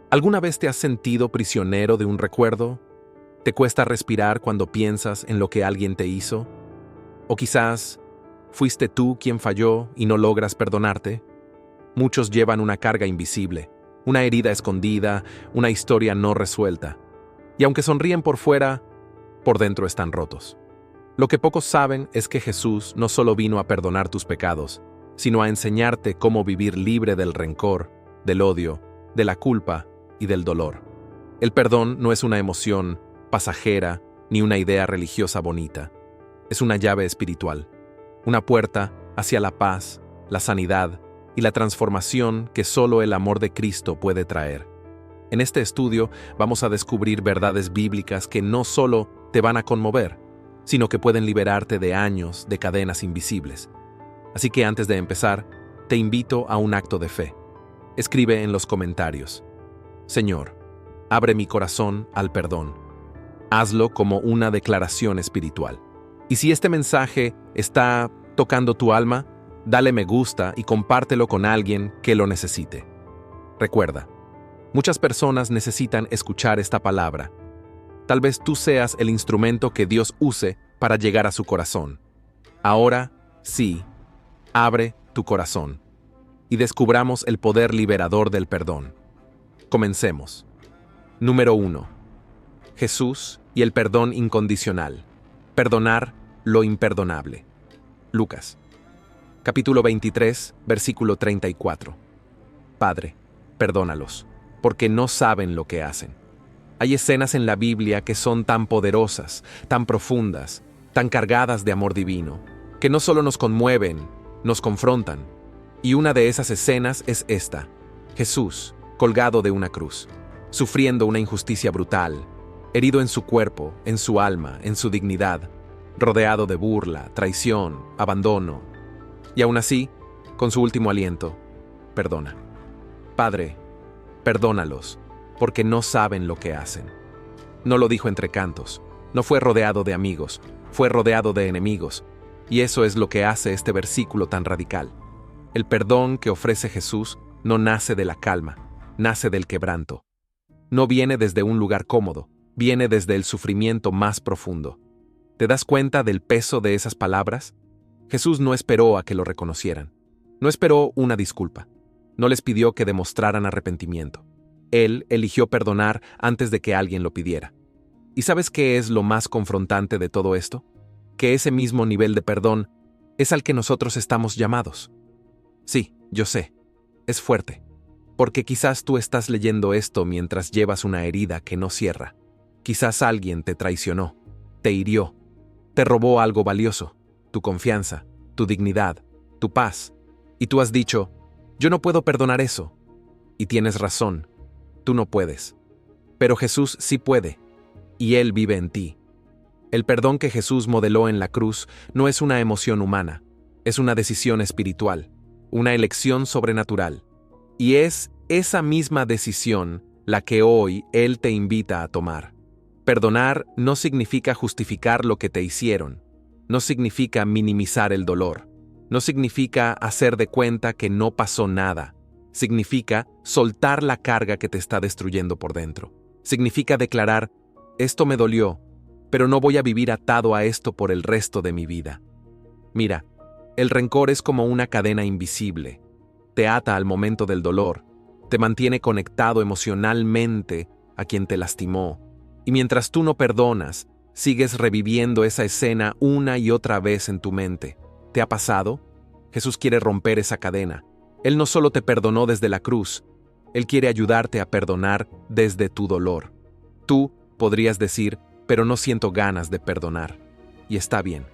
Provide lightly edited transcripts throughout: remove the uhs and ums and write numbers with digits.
¿Alguna vez te has sentido prisionero de un recuerdo? ¿Te cuesta respirar cuando piensas en lo que alguien te hizo? ¿O quizás fuiste tú quien falló y no logras perdonarte? Muchos llevan una carga invisible, una herida escondida, una historia no resuelta. Y aunque sonríen por fuera, por dentro están rotos. Lo que pocos saben es que Jesús no solo vino a perdonar tus pecados, sino a enseñarte cómo vivir libre del rencor, del odio, de la culpa y del dolor. El perdón no es una emoción pasajera ni una idea religiosa bonita. Es una llave espiritual, una puerta hacia la paz, la sanidad y la transformación que solo el amor de Cristo puede traer. En este estudio vamos a descubrir verdades bíblicas que no solo te van a conmover, sino que pueden liberarte de años de cadenas invisibles. Así que antes de empezar, te invito a un acto de fe. Escribe en los comentarios: Señor, abre mi corazón al perdón. Hazlo como una declaración espiritual. Y si este mensaje está tocando tu alma, dale me gusta y compártelo con alguien que lo necesite. Recuerda, muchas personas necesitan escuchar esta palabra. Tal vez tú seas el instrumento que Dios use para llegar a su corazón. Ahora, sí, abre tu corazón y descubramos el poder liberador del perdón. Comencemos. Número 1. Jesús y el perdón incondicional. Perdonar lo imperdonable. Lucas, capítulo 23, versículo 34. Padre, perdónalos, porque no saben lo que hacen. Hay escenas en la Biblia que son tan poderosas, tan profundas, tan cargadas de amor divino, que no solo nos conmueven, nos confrontan. Y una de esas escenas es esta: Jesús, colgado de una cruz, sufriendo una injusticia brutal, herido en su cuerpo, en su alma, en su dignidad, rodeado de burla, traición, abandono. Y aún así, con su último aliento, perdona. Padre, perdónalos, porque no saben lo que hacen. No lo dijo entre cantos, no fue rodeado de amigos, fue rodeado de enemigos. Y eso es lo que hace este versículo tan radical. El perdón que ofrece Jesús no nace de la calma, nace del quebranto. No viene desde un lugar cómodo, viene desde el sufrimiento más profundo. ¿Te das cuenta del peso de esas palabras? Jesús no esperó a que lo reconocieran. No esperó una disculpa. No les pidió que demostraran arrepentimiento. Él eligió perdonar antes de que alguien lo pidiera. ¿Y sabes qué es lo más confrontante de todo esto? Que ese mismo nivel de perdón es al que nosotros estamos llamados. Sí, yo sé, es fuerte, porque quizás tú estás leyendo esto mientras llevas una herida que no cierra. Quizás alguien te traicionó, te hirió, te robó algo valioso, tu confianza, tu dignidad, tu paz, y tú has dicho: yo no puedo perdonar eso. Y tienes razón, tú no puedes. Pero Jesús sí puede, y Él vive en ti. El perdón que Jesús modeló en la cruz no es una emoción humana, es una decisión espiritual, una elección sobrenatural. Y es esa misma decisión la que hoy Él te invita a tomar. Perdonar no significa justificar lo que te hicieron, no significa minimizar el dolor, no significa hacer de cuenta que no pasó nada, significa soltar la carga que te está destruyendo por dentro. Significa declarar: esto me dolió, pero no voy a vivir atado a esto por el resto de mi vida. Mira, el rencor es como una cadena invisible. Te ata al momento del dolor, te mantiene conectado emocionalmente a quien te lastimó. Y mientras tú no perdonas, sigues reviviendo esa escena una y otra vez en tu mente. ¿Te ha pasado? Jesús quiere romper esa cadena. Él no solo te perdonó desde la cruz, Él quiere ayudarte a perdonar desde tu dolor. Tú podrías decir: pero no siento ganas de perdonar. Y está bien.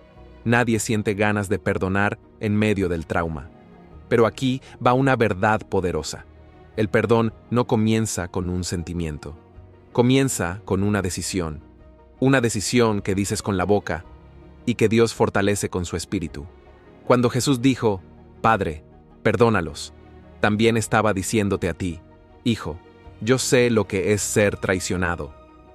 Nadie siente ganas de perdonar en medio del trauma. Pero aquí va una verdad poderosa. El perdón no comienza con un sentimiento. Comienza con una decisión. Una decisión que dices con la boca y que Dios fortalece con su espíritu. Cuando Jesús dijo: Padre, perdónalos, también estaba diciéndote a ti: Hijo, yo sé lo que es ser traicionado.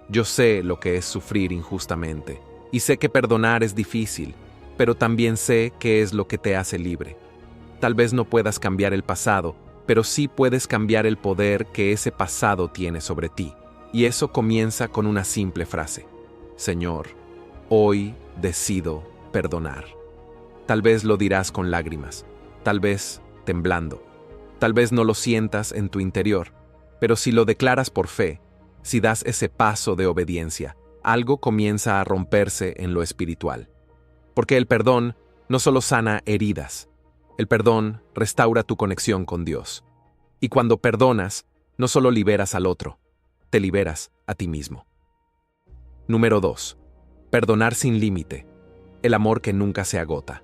Yo sé lo que es sufrir injustamente. Y sé que perdonar es difícil, pero también sé qué es lo que te hace libre. Tal vez no puedas cambiar el pasado, pero sí puedes cambiar el poder que ese pasado tiene sobre ti. Y eso comienza con una simple frase: Señor, hoy decido perdonar. Tal vez lo dirás con lágrimas, tal vez temblando, tal vez no lo sientas en tu interior, pero si lo declaras por fe, si das ese paso de obediencia, algo comienza a romperse en lo espiritual. Porque el perdón no solo sana heridas, el perdón restaura tu conexión con Dios. Y cuando perdonas, no solo liberas al otro, te liberas a ti mismo. Número 2. Perdonar sin límite. El amor que nunca se agota.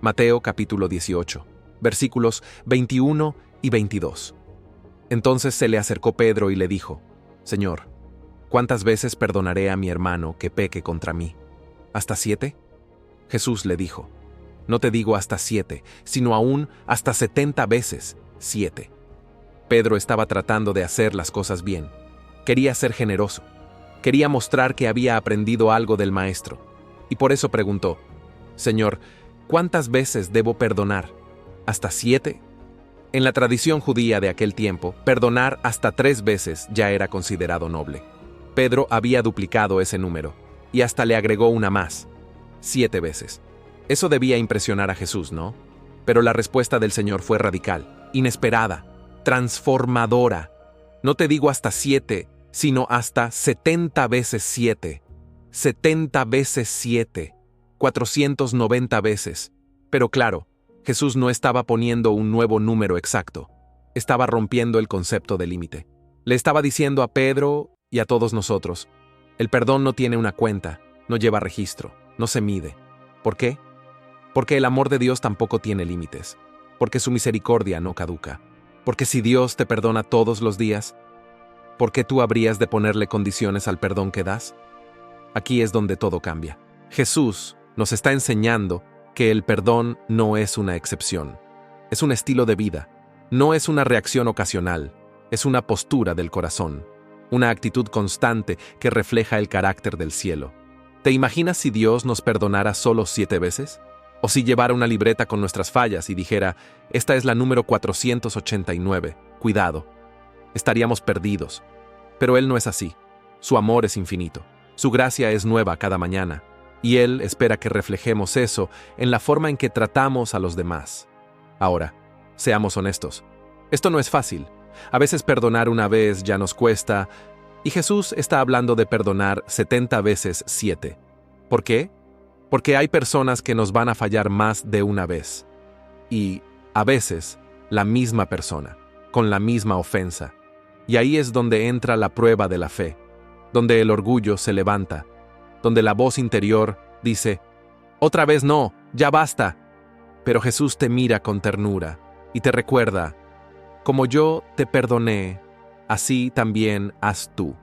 Mateo capítulo 18, versículos 21 y 22. Entonces se le acercó Pedro y le dijo: Señor, ¿cuántas veces perdonaré a mi hermano que peque contra mí? ¿Hasta 7? Jesús le dijo: No te digo hasta 7, sino aún hasta 70 veces 7. Pedro estaba tratando de hacer las cosas bien. Quería ser generoso. Quería mostrar que había aprendido algo del Maestro. Y por eso preguntó: Señor, ¿cuántas veces debo perdonar? ¿Hasta 7? En la tradición judía de aquel tiempo, perdonar hasta 3 veces ya era considerado noble. Pedro había duplicado ese número, y hasta le agregó una más: 7 veces. Eso debía impresionar a Jesús, ¿no? Pero la respuesta del Señor fue radical, inesperada, transformadora. No te digo hasta 7, sino hasta 70 veces 7. 70 veces 7. 490 veces. Pero claro, Jesús no estaba poniendo un nuevo número exacto. Estaba rompiendo el concepto de límite. Le estaba diciendo a Pedro y a todos nosotros: el perdón no tiene una cuenta, no lleva registro, no se mide. ¿Por qué? Porque el amor de Dios tampoco tiene límites. Porque su misericordia no caduca. Porque si Dios te perdona todos los días, ¿por qué tú habrías de ponerle condiciones al perdón que das? Aquí es donde todo cambia. Jesús nos está enseñando que el perdón no es una excepción. Es un estilo de vida. No es una reacción ocasional. Es una postura del corazón. Una actitud constante que refleja el carácter del cielo. ¿Te imaginas si Dios nos perdonara solo 7 veces? ¿O si llevara una libreta con nuestras fallas y dijera: esta es la número 489, cuidado? Estaríamos perdidos. Pero Él no es así. Su amor es infinito. Su gracia es nueva cada mañana. Y Él espera que reflejemos eso en la forma en que tratamos a los demás. Ahora, seamos honestos. Esto no es fácil. A veces perdonar una vez ya nos cuesta, y Jesús está hablando de perdonar 70 veces 7. ¿Por qué? Porque hay personas que nos van a fallar más de una vez. Y, a veces, la misma persona, con la misma ofensa. Y ahí es donde entra la prueba de la fe, donde el orgullo se levanta, donde la voz interior dice: otra vez no, ya basta. Pero Jesús te mira con ternura y te recuerda: como yo te perdoné, así también haz tú.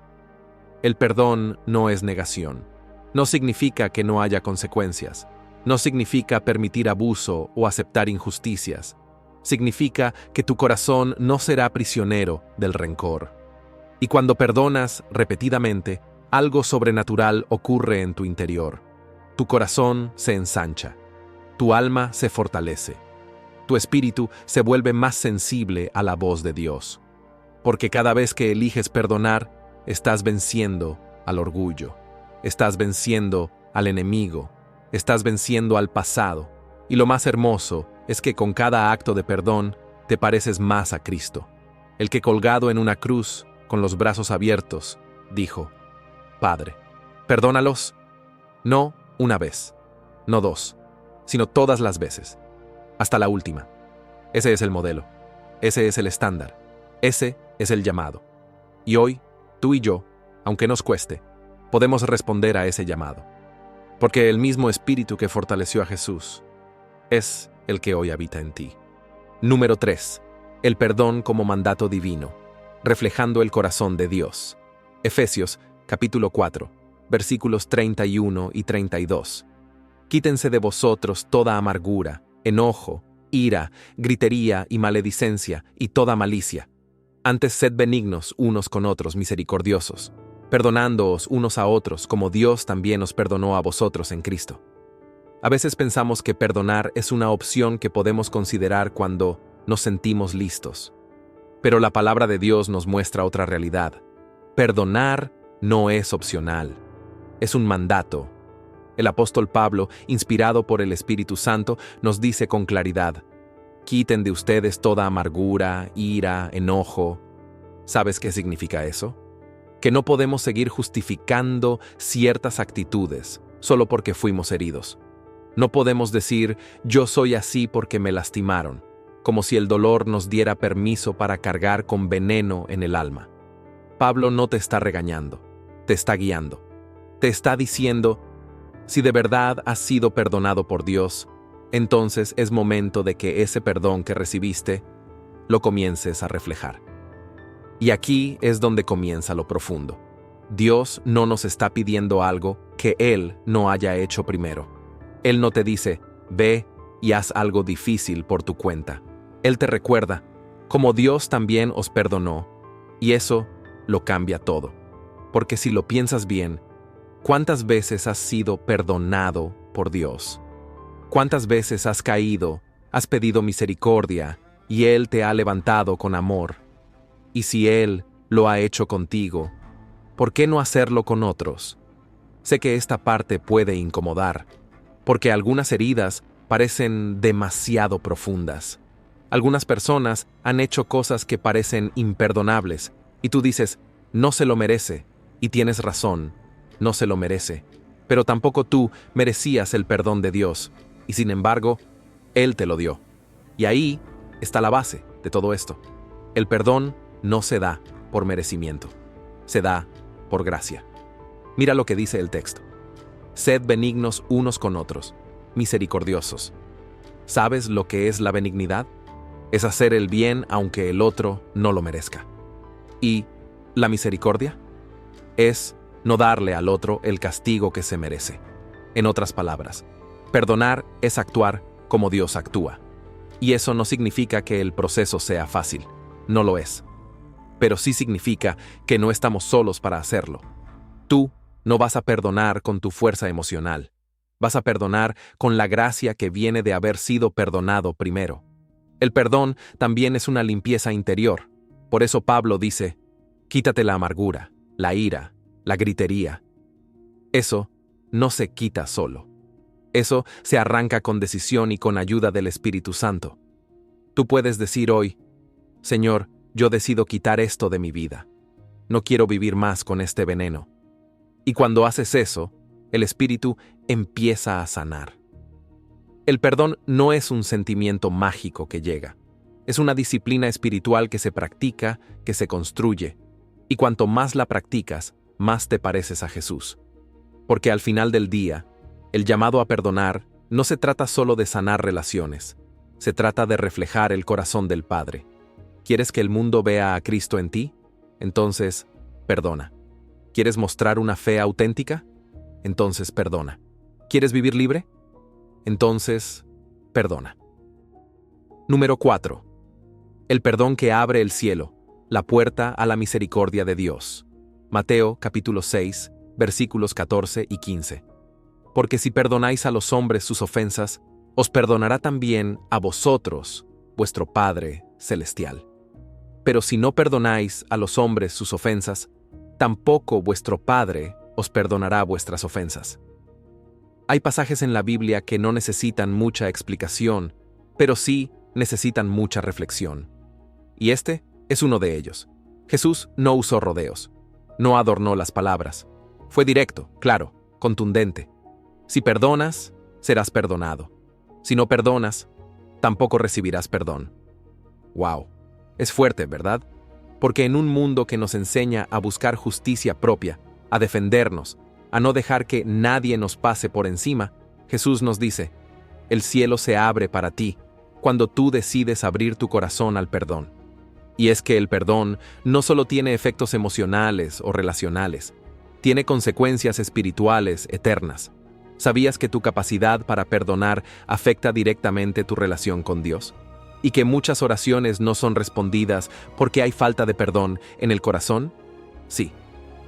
El perdón no es negación. No significa que no haya consecuencias. No significa permitir abuso o aceptar injusticias. Significa que tu corazón no será prisionero del rencor. Y cuando perdonas repetidamente, algo sobrenatural ocurre en tu interior. Tu corazón se ensancha. Tu alma se fortalece. Tu espíritu se vuelve más sensible a la voz de Dios. Porque cada vez que eliges perdonar, estás venciendo al orgullo. Estás venciendo al enemigo. Estás venciendo al pasado. Y lo más hermoso es que con cada acto de perdón te pareces más a Cristo. El que colgado en una cruz, con los brazos abiertos, dijo: Padre, perdónalos. No una vez, no 2, sino todas las veces. Hasta la última. Ese es el modelo. Ese es el estándar. Ese es el llamado. Y hoy, tú y yo, aunque nos cueste, podemos responder a ese llamado. Porque el mismo Espíritu que fortaleció a Jesús es el que hoy habita en ti. Número 3. El perdón como mandato divino, reflejando el corazón de Dios. Efesios, capítulo 4, versículos 31 y 32. Quítense de vosotros toda amargura, enojo, ira, gritería y maledicencia y toda malicia. Antes sed benignos unos con otros, misericordiosos, perdonándoos unos a otros como Dios también os perdonó a vosotros en Cristo. A veces pensamos que perdonar es una opción que podemos considerar cuando nos sentimos listos. Pero la palabra de Dios nos muestra otra realidad. Perdonar no es opcional, es un mandato. El apóstol Pablo, inspirado por el Espíritu Santo, nos dice con claridad: quiten de ustedes toda amargura, ira, enojo. ¿Sabes qué significa eso? Que no podemos seguir justificando ciertas actitudes solo porque fuimos heridos. No podemos decir, yo soy así porque me lastimaron, como si el dolor nos diera permiso para cargar con veneno en el alma. Pablo no te está regañando, te está guiando. Te está diciendo, si de verdad has sido perdonado por Dios, entonces es momento de que ese perdón que recibiste lo comiences a reflejar. Y aquí es donde comienza lo profundo. Dios no nos está pidiendo algo que Él no haya hecho primero. Él no te dice, ve y haz algo difícil por tu cuenta. Él te recuerda, como Dios también os perdonó, y eso lo cambia todo. Porque si lo piensas bien, ¿cuántas veces has sido perdonado por Dios? ¿Cuántas veces has caído, has pedido misericordia, y Él te ha levantado con amor? Y si Él lo ha hecho contigo, ¿por qué no hacerlo con otros? Sé que esta parte puede incomodar, porque algunas heridas parecen demasiado profundas. Algunas personas han hecho cosas que parecen imperdonables, y tú dices, no se lo merece, y tienes razón, no se lo merece. Pero tampoco tú merecías el perdón de Dios, y sin embargo, Él te lo dio. Y ahí está la base de todo esto. El perdón no se da por merecimiento, se da por gracia. Mira lo que dice el texto. Sed benignos unos con otros, misericordiosos. ¿Sabes lo que es la benignidad? Es hacer el bien aunque el otro no lo merezca. ¿Y la misericordia? Es no darle al otro el castigo que se merece. En otras palabras, perdonar es actuar como Dios actúa. Y eso no significa que el proceso sea fácil, no lo es. Pero sí significa que no estamos solos para hacerlo. Tú no vas a perdonar con tu fuerza emocional. Vas a perdonar con la gracia que viene de haber sido perdonado primero. El perdón también es una limpieza interior. Por eso Pablo dice, quítate la amargura, la ira, la gritería. Eso no se quita solo. Eso se arranca con decisión y con ayuda del Espíritu Santo. Tú puedes decir hoy, Señor, yo decido quitar esto de mi vida. No quiero vivir más con este veneno. Y cuando haces eso, el Espíritu empieza a sanar. El perdón no es un sentimiento mágico que llega. Es una disciplina espiritual que se practica, que se construye. Y cuanto más la practicas, más te pareces a Jesús. Porque al final del día, el llamado a perdonar no se trata solo de sanar relaciones. Se trata de reflejar el corazón del Padre. ¿Quieres que el mundo vea a Cristo en ti? Entonces, perdona. ¿Quieres mostrar una fe auténtica? Entonces, perdona. ¿Quieres vivir libre? Entonces, perdona. Número 4. El perdón que abre el cielo, la puerta a la misericordia de Dios. Mateo capítulo 6, versículos 14 y 15. Porque si perdonáis a los hombres sus ofensas, os perdonará también a vosotros, vuestro Padre celestial. Pero si no perdonáis a los hombres sus ofensas, tampoco vuestro Padre os perdonará vuestras ofensas. Hay pasajes en la Biblia que no necesitan mucha explicación, pero sí necesitan mucha reflexión. Y este es uno de ellos. Jesús no usó rodeos, no adornó las palabras. Fue directo, claro, contundente. Si perdonas, serás perdonado. Si no perdonas, tampoco recibirás perdón. ¡Wow! Es fuerte, ¿verdad? Porque en un mundo que nos enseña a buscar justicia propia, a defendernos, a no dejar que nadie nos pase por encima, Jesús nos dice, el cielo se abre para ti cuando tú decides abrir tu corazón al perdón. Y es que el perdón no solo tiene efectos emocionales o relacionales, tiene consecuencias espirituales eternas. ¿Sabías que tu capacidad para perdonar afecta directamente tu relación con Dios? ¿Y que muchas oraciones no son respondidas porque hay falta de perdón en el corazón? Sí,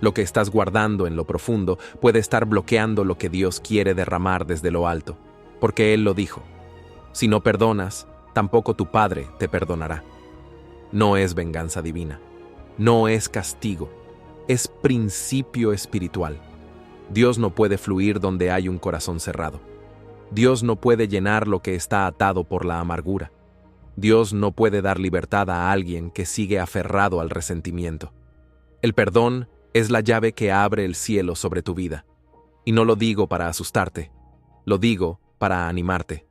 lo que estás guardando en lo profundo puede estar bloqueando lo que Dios quiere derramar desde lo alto, porque Él lo dijo. Si no perdonas, tampoco tu Padre te perdonará. No es venganza divina, no es castigo, es principio espiritual. Dios no puede fluir donde hay un corazón cerrado. Dios no puede llenar lo que está atado por la amargura. Dios no puede dar libertad a alguien que sigue aferrado al resentimiento. El perdón es la llave que abre el cielo sobre tu vida. Y no lo digo para asustarte, lo digo para animarte,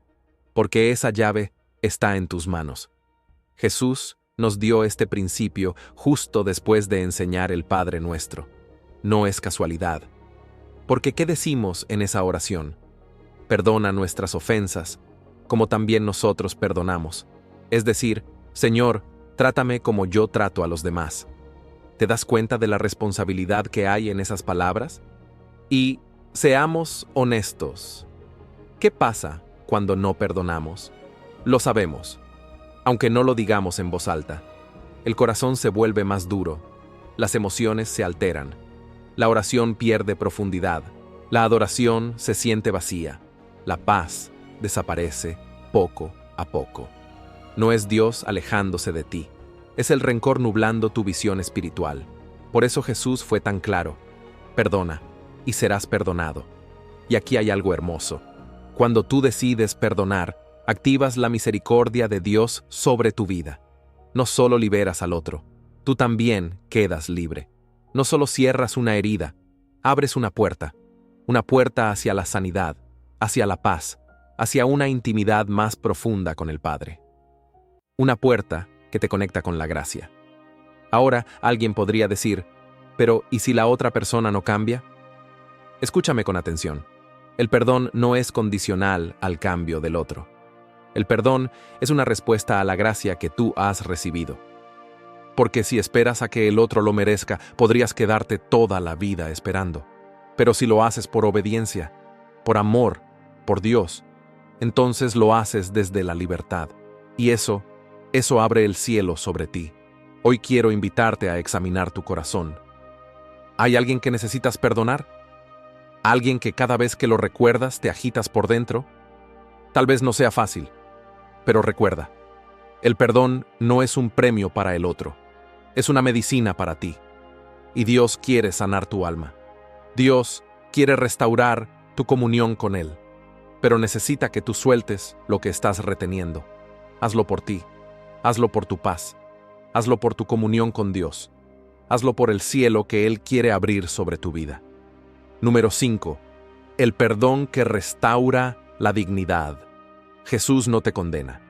porque esa llave está en tus manos. Jesús nos dio este principio justo después de enseñar el Padre Nuestro. No es casualidad. Porque ¿qué decimos en esa oración? Perdona nuestras ofensas, como también nosotros perdonamos. Es decir, Señor, trátame como yo trato a los demás. ¿Te das cuenta de la responsabilidad que hay en esas palabras? Y seamos honestos. ¿Qué pasa cuando no perdonamos? Lo sabemos, aunque no lo digamos en voz alta. El corazón se vuelve más duro, las emociones se alteran, la oración pierde profundidad, la adoración se siente vacía, la paz desaparece poco a poco. No es Dios alejándose de ti, es el rencor nublando tu visión espiritual. Por eso Jesús fue tan claro: perdona y serás perdonado. Y aquí hay algo hermoso. Cuando tú decides perdonar, activas la misericordia de Dios sobre tu vida. No solo liberas al otro, tú también quedas libre. No solo cierras una herida, abres una puerta hacia la sanidad, hacia la paz, hacia una intimidad más profunda con el Padre. Una puerta que te conecta con la gracia. Ahora alguien podría decir, pero ¿y si la otra persona no cambia? Escúchame con atención. El perdón no es condicional al cambio del otro. El perdón es una respuesta a la gracia que tú has recibido. Porque si esperas a que el otro lo merezca, podrías quedarte toda la vida esperando. Pero si lo haces por obediencia, por amor, por Dios, entonces lo haces desde la libertad. Y eso abre el cielo sobre ti. Hoy quiero invitarte a examinar tu corazón. ¿Hay alguien que necesitas perdonar? ¿Alguien que cada vez que lo recuerdas te agitas por dentro? Tal vez no sea fácil, pero recuerda, el perdón no es un premio para el otro, es una medicina para ti. Y Dios quiere sanar tu alma. Dios quiere restaurar tu comunión con Él, pero necesita que tú sueltes lo que estás reteniendo. Hazlo por ti, hazlo por tu paz, hazlo por tu comunión con Dios, hazlo por el cielo que Él quiere abrir sobre tu vida. Número 5. El perdón que restaura la dignidad. Jesús no te condena.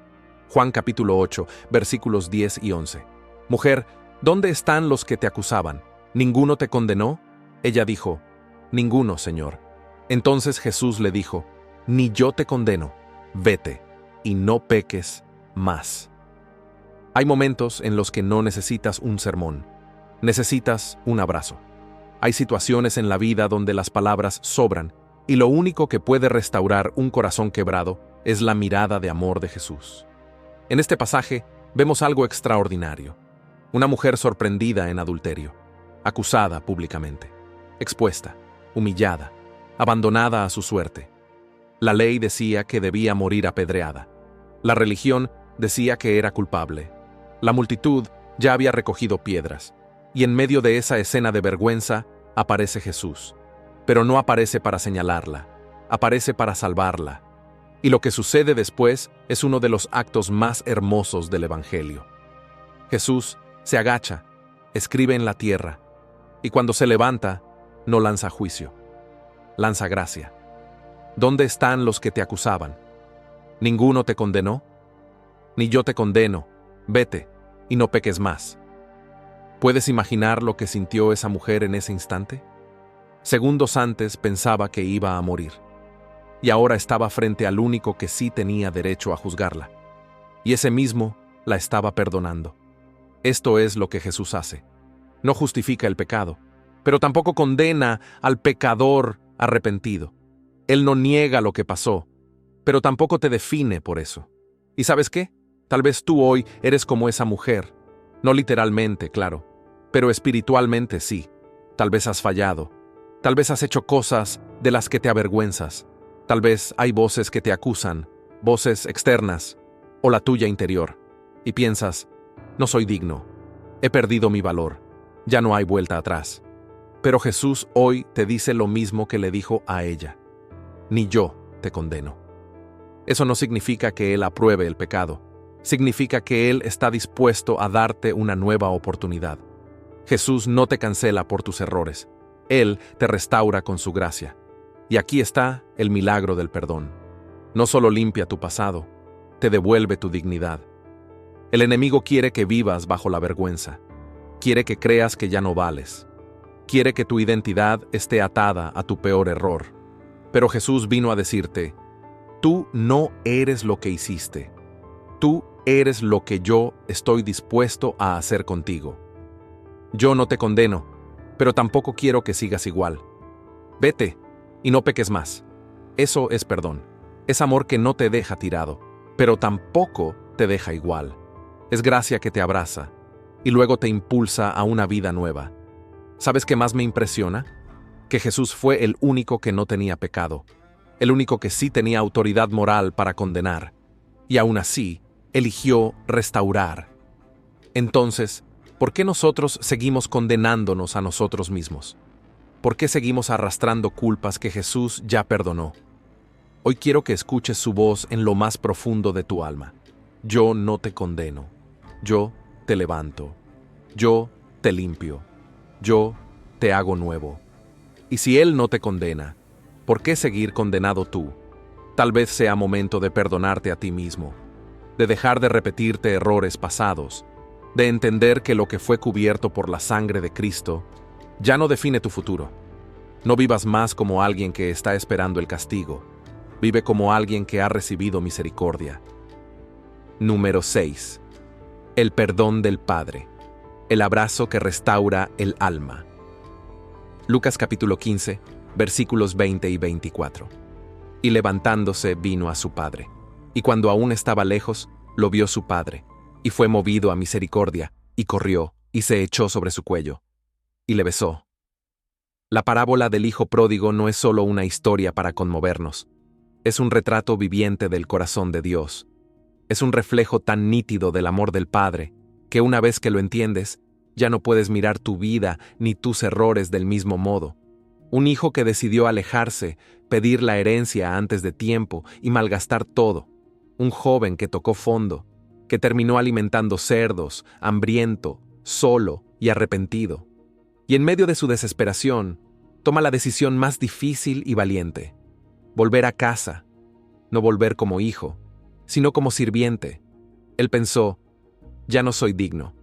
Juan capítulo 8, versículos 10 y 11. Mujer, ¿dónde están los que te acusaban? ¿Ninguno te condenó? Ella dijo, ninguno, Señor. Entonces Jesús le dijo, ni yo te condeno, vete y no peques más. Hay momentos en los que no necesitas un sermón, necesitas un abrazo. Hay situaciones en la vida donde las palabras sobran y lo único que puede restaurar un corazón quebrado es la mirada de amor de Jesús. En este pasaje vemos algo extraordinario. Una mujer sorprendida en adulterio, acusada públicamente, expuesta, humillada, abandonada a su suerte. La ley decía que debía morir apedreada. La religión decía que era culpable. La multitud ya había recogido piedras. Y en medio de esa escena de vergüenza aparece Jesús. Pero no aparece para señalarla, aparece para salvarla. Y lo que sucede después es uno de los actos más hermosos del Evangelio. Jesús se agacha, escribe en la tierra, y cuando se levanta, no lanza juicio, lanza gracia. ¿Dónde están los que te acusaban? ¿Ninguno te condenó? Ni yo te condeno, vete y no peques más. ¿Puedes imaginar lo que sintió esa mujer en ese instante? Segundos antes pensaba que iba a morir, y ahora estaba frente al único que sí tenía derecho a juzgarla, y ese mismo la estaba perdonando. Esto es lo que Jesús hace. No justifica el pecado, pero tampoco condena al pecador arrepentido. Él no niega lo que pasó, pero tampoco te define por eso. ¿Y sabes qué? Tal vez tú hoy eres como esa mujer. No literalmente, claro, pero espiritualmente sí. Tal vez has fallado. Tal vez has hecho cosas de las que te avergüenzas. Tal vez hay voces que te acusan, voces externas, o la tuya interior, y piensas, no soy digno, he perdido mi valor, ya no hay vuelta atrás. Pero Jesús hoy te dice lo mismo que le dijo a ella: ni yo te condeno. Eso no significa que Él apruebe el pecado, significa que Él está dispuesto a darte una nueva oportunidad. Jesús no te cancela por tus errores, Él te restaura con su gracia. Y aquí está el milagro del perdón. No solo limpia tu pasado, te devuelve tu dignidad. El enemigo quiere que vivas bajo la vergüenza, quiere que creas que ya no vales, quiere que tu identidad esté atada a tu peor error. Pero Jesús vino a decirte: tú no eres lo que hiciste, tú eres lo que yo estoy dispuesto a hacer contigo. Yo no te condeno, pero tampoco quiero que sigas igual. Vete y no peques más. Eso es perdón. Es amor que no te deja tirado, pero tampoco te deja igual. Es gracia que te abraza y luego te impulsa a una vida nueva. ¿Sabes qué más me impresiona? Que Jesús fue el único que no tenía pecado, el único que sí tenía autoridad moral para condenar, y aún así eligió restaurar. Entonces, ¿por qué nosotros seguimos condenándonos a nosotros mismos? ¿Por qué seguimos arrastrando culpas que Jesús ya perdonó? Hoy quiero que escuches su voz en lo más profundo de tu alma. Yo no te condeno. Yo te levanto. Yo te limpio. Yo te hago nuevo. Y si Él no te condena, ¿por qué seguir condenado tú? Tal vez sea momento de perdonarte a ti mismo, de dejar de repetirte errores pasados, de entender que lo que fue cubierto por la sangre de Cristo ya no define tu futuro. No vivas más como alguien que está esperando el castigo. Vive como alguien que ha recibido misericordia. Número 6. El perdón del Padre. El abrazo que restaura el alma. Lucas capítulo 15, versículos 20 y 24. Y levantándose vino a su padre. Y cuando aún estaba lejos, lo vio su padre, y fue movido a misericordia, y corrió, y se echó sobre su cuello, y le besó. La parábola del hijo pródigo no es solo una historia para conmovernos. Es un retrato viviente del corazón de Dios. Es un reflejo tan nítido del amor del Padre, que una vez que lo entiendes, ya no puedes mirar tu vida ni tus errores del mismo modo. Un hijo que decidió alejarse, pedir la herencia antes de tiempo y malgastar todo. Un joven que tocó fondo, que terminó alimentando cerdos, hambriento, solo y arrepentido. Y en medio de su desesperación, toma la decisión más difícil y valiente: volver a casa, no volver como hijo, sino como sirviente. Él pensó: ya no soy digno.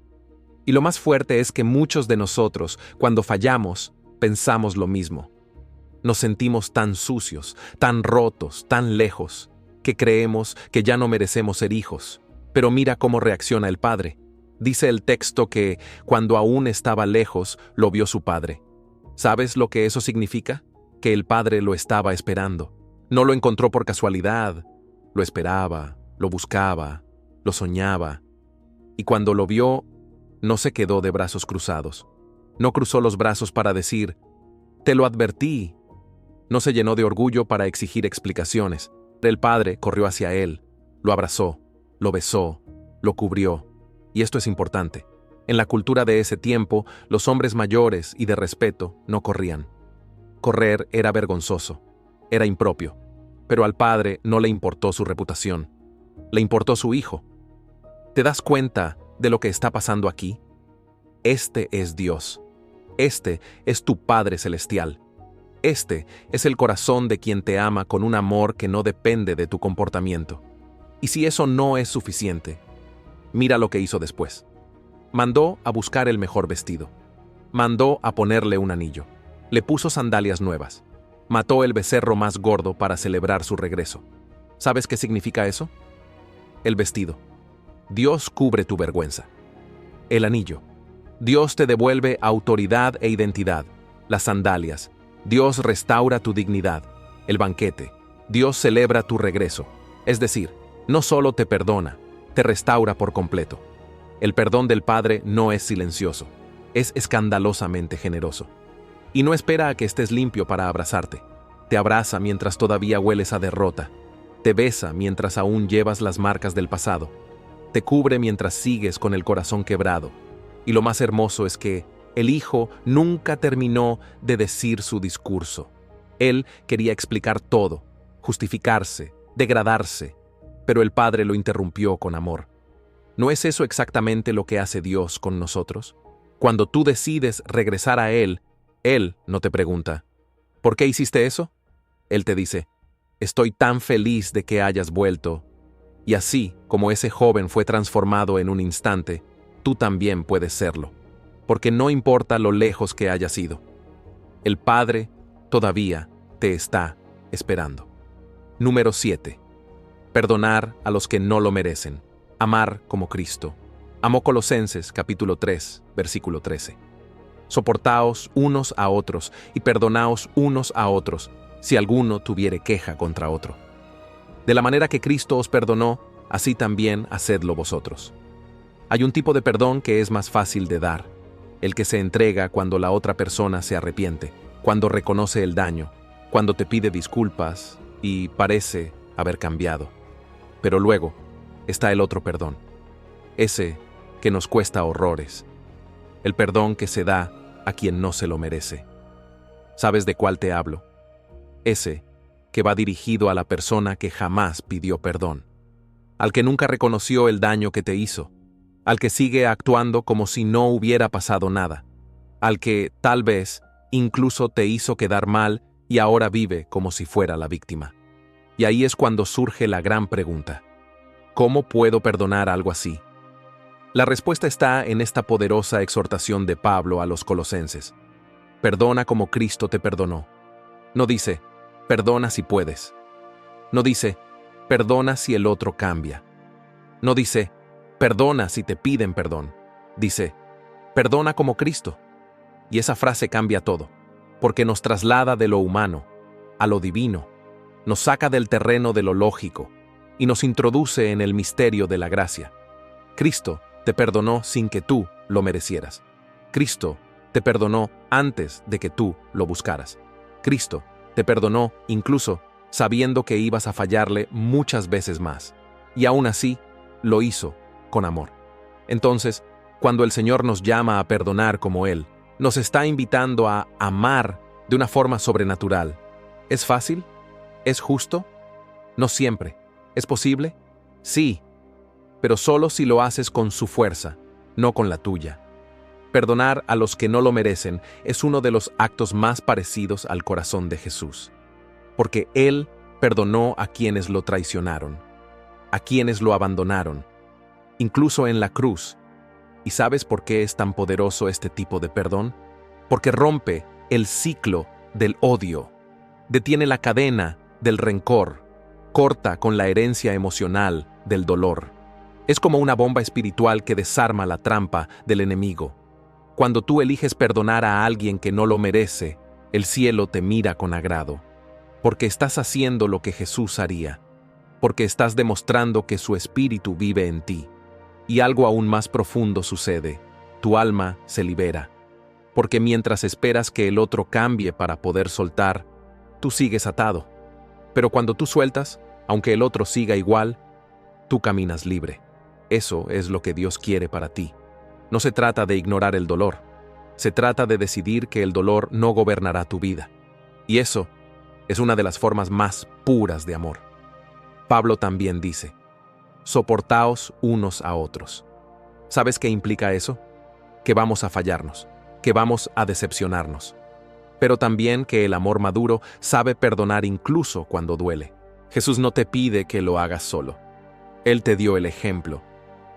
Y lo más fuerte es que muchos de nosotros, cuando fallamos, pensamos lo mismo. Nos sentimos tan sucios, tan rotos, tan lejos, que creemos que ya no merecemos ser hijos. Pero mira cómo reacciona el Padre. Dice el texto que, cuando aún estaba lejos, lo vio su Padre. ¿Sabes lo que eso significa? Que el Padre lo estaba esperando. No lo encontró por casualidad. Lo esperaba, lo buscaba, lo soñaba. Y cuando lo vio, no se quedó de brazos cruzados. No cruzó los brazos para decir: te lo advertí. No se llenó de orgullo para exigir explicaciones. El Padre corrió hacia él, lo abrazó, lo besó, lo cubrió. Y esto es importante. En la cultura de ese tiempo, los hombres mayores y de respeto no corrían. Correr era vergonzoso, era impropio. Pero al Padre no le importó su reputación. Le importó su Hijo. ¿Te das cuenta de lo que está pasando aquí? Este es Dios. Este es tu Padre Celestial. Este es el corazón de quien te ama con un amor que no depende de tu comportamiento. Y si eso no es suficiente, mira lo que hizo después. Mandó a buscar el mejor vestido. Mandó a ponerle un anillo. Le puso sandalias nuevas. Mató el becerro más gordo para celebrar su regreso. ¿Sabes qué significa eso? El vestido. Dios cubre tu vergüenza. El anillo. Dios te devuelve autoridad e identidad. Las sandalias. Dios restaura tu dignidad. El banquete. Dios celebra tu regreso. Es decir, no solo te perdona, te restaura por completo. El perdón del Padre no es silencioso, es escandalosamente generoso. Y no espera a que estés limpio para abrazarte. Te abraza mientras todavía hueles a derrota. te besa mientras aún llevas las marcas del pasado, te cubre mientras sigues con el corazón quebrado. Y lo más hermoso es que el Hijo nunca terminó de decir su discurso. Él quería explicar todo, justificarse, degradarse, pero el Padre lo interrumpió con amor. ¿No es eso exactamente lo que hace Dios con nosotros? Cuando tú decides regresar a Él no te pregunta, ¿por qué hiciste eso? Él te dice, estoy tan feliz de que hayas vuelto. Y así como ese joven fue transformado en un instante, tú también puedes serlo, porque no importa lo lejos que hayas ido. El Padre todavía te está esperando. Número 7. Perdonar a los que no lo merecen. Amar como Cristo. Amó Colosenses capítulo 3, versículo 13. Soportaos unos a otros y perdonaos unos a otros, si alguno tuviere queja contra otro. De la manera que Cristo os perdonó, así también hacedlo vosotros. Hay un tipo de perdón que es más fácil de dar, el que se entrega cuando la otra persona se arrepiente, cuando reconoce el daño, cuando te pide disculpas y parece haber cambiado. Pero luego está el otro perdón, ese que nos cuesta horrores, el perdón que se da a quien no se lo merece. ¿Sabes de cuál te hablo? Ese que va dirigido a la persona que jamás pidió perdón, al que nunca reconoció el daño que te hizo, al que sigue actuando como si no hubiera pasado nada, al que, tal vez, incluso te hizo quedar mal y ahora vive como si fuera la víctima. Y ahí es cuando surge la gran pregunta: ¿cómo puedo perdonar algo así? La respuesta está en esta poderosa exhortación de Pablo a los colosenses. Perdona como Cristo te perdonó. No dice, perdona si puedes. No dice, perdona si el otro cambia. No dice, perdona si te piden perdón. Dice, perdona como Cristo. Y esa frase cambia todo, porque nos traslada de lo humano a lo divino, nos saca del terreno de lo lógico y nos introduce en el misterio de la gracia. Cristo te perdonó sin que tú lo merecieras. Cristo te perdonó antes de que tú lo buscaras. Cristo te perdonó incluso sabiendo que ibas a fallarle muchas veces más. Y aún así, lo hizo con amor. Entonces, cuando el Señor nos llama a perdonar como Él, nos está invitando a amar de una forma sobrenatural. ¿Es fácil? ¿Es justo? No siempre. ¿Es posible? Sí, pero solo si lo haces con su fuerza, no con la tuya. Perdonar a los que no lo merecen es uno de los actos más parecidos al corazón de Jesús, porque Él perdonó a quienes lo traicionaron, a quienes lo abandonaron, incluso en la cruz. ¿Y sabes por qué es tan poderoso este tipo de perdón? Porque rompe el ciclo del odio, detiene la cadena del rencor, corta con la herencia emocional del dolor. Es como una bomba espiritual que desarma la trampa del enemigo. Cuando tú eliges perdonar a alguien que no lo merece, el cielo te mira con agrado, porque estás haciendo lo que Jesús haría, porque estás demostrando que su espíritu vive en ti. Y algo aún más profundo sucede: tu alma se libera, porque mientras esperas que el otro cambie para poder soltar, tú sigues atado. Pero cuando tú sueltas, aunque el otro siga igual, tú caminas libre. Eso es lo que Dios quiere para ti. No se trata de ignorar el dolor, se trata de decidir que el dolor no gobernará tu vida. Y eso es una de las formas más puras de amor. Pablo también dice, soportaos unos a otros. ¿Sabes qué implica eso? Que vamos a fallarnos, que vamos a decepcionarnos, pero también que el amor maduro sabe perdonar incluso cuando duele. Jesús no te pide que lo hagas solo. Él te dio el ejemplo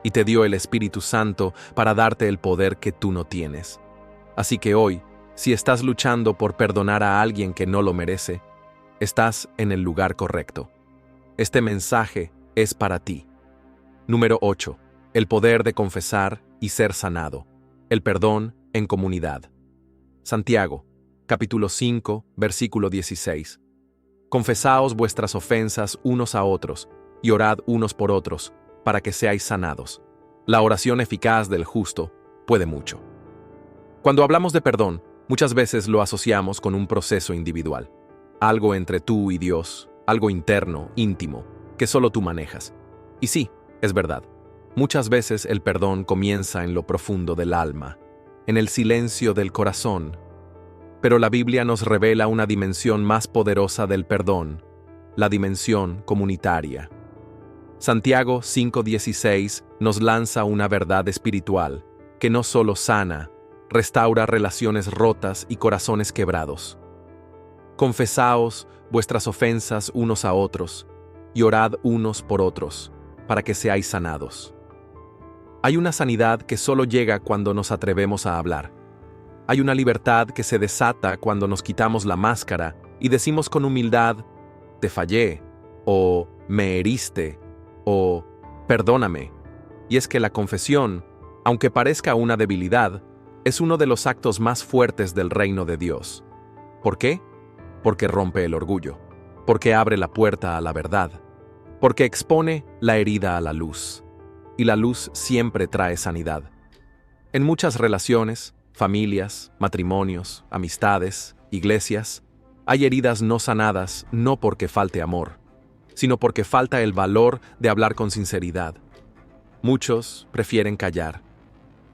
y te dio el Espíritu Santo para darte el poder que tú no tienes. Así que hoy, si estás luchando por perdonar a alguien que no lo merece, estás en el lugar correcto. Este mensaje es para ti. Número 8. El poder de confesar y ser sanado. El perdón en comunidad. Santiago, capítulo 5, versículo 16. Confesaos vuestras ofensas unos a otros y orad unos por otros, para que seáis sanados. La oración eficaz del justo puede mucho. Cuando hablamos de perdón, muchas veces lo asociamos con un proceso individual, algo entre tú y Dios, algo interno, íntimo. que solo tú manejas. Y sí, es verdad. Muchas veces el perdón comienza en lo profundo del alma, en el silencio del corazón. Pero la Biblia nos revela una dimensión más poderosa del perdón, la dimensión comunitaria. Santiago 5:16 nos lanza una verdad espiritual que no solo sana, restaura relaciones rotas y corazones quebrados. Confesaos vuestras ofensas unos a otros y orad unos por otros, para que seáis sanados. Hay una sanidad que solo llega cuando nos atrevemos a hablar. Hay una libertad que se desata cuando nos quitamos la máscara y decimos con humildad, te fallé, o me heriste, o perdóname. Y es que la confesión, aunque parezca una debilidad, es uno de los actos más fuertes del reino de Dios. ¿Por qué? Porque rompe el orgullo, porque abre la puerta a la verdad, porque expone la herida a la luz. Y la luz siempre trae sanidad. En muchas relaciones, familias, matrimonios, amistades, iglesias, hay heridas no sanadas no porque falte amor, sino porque falta el valor de hablar con sinceridad. Muchos prefieren callar,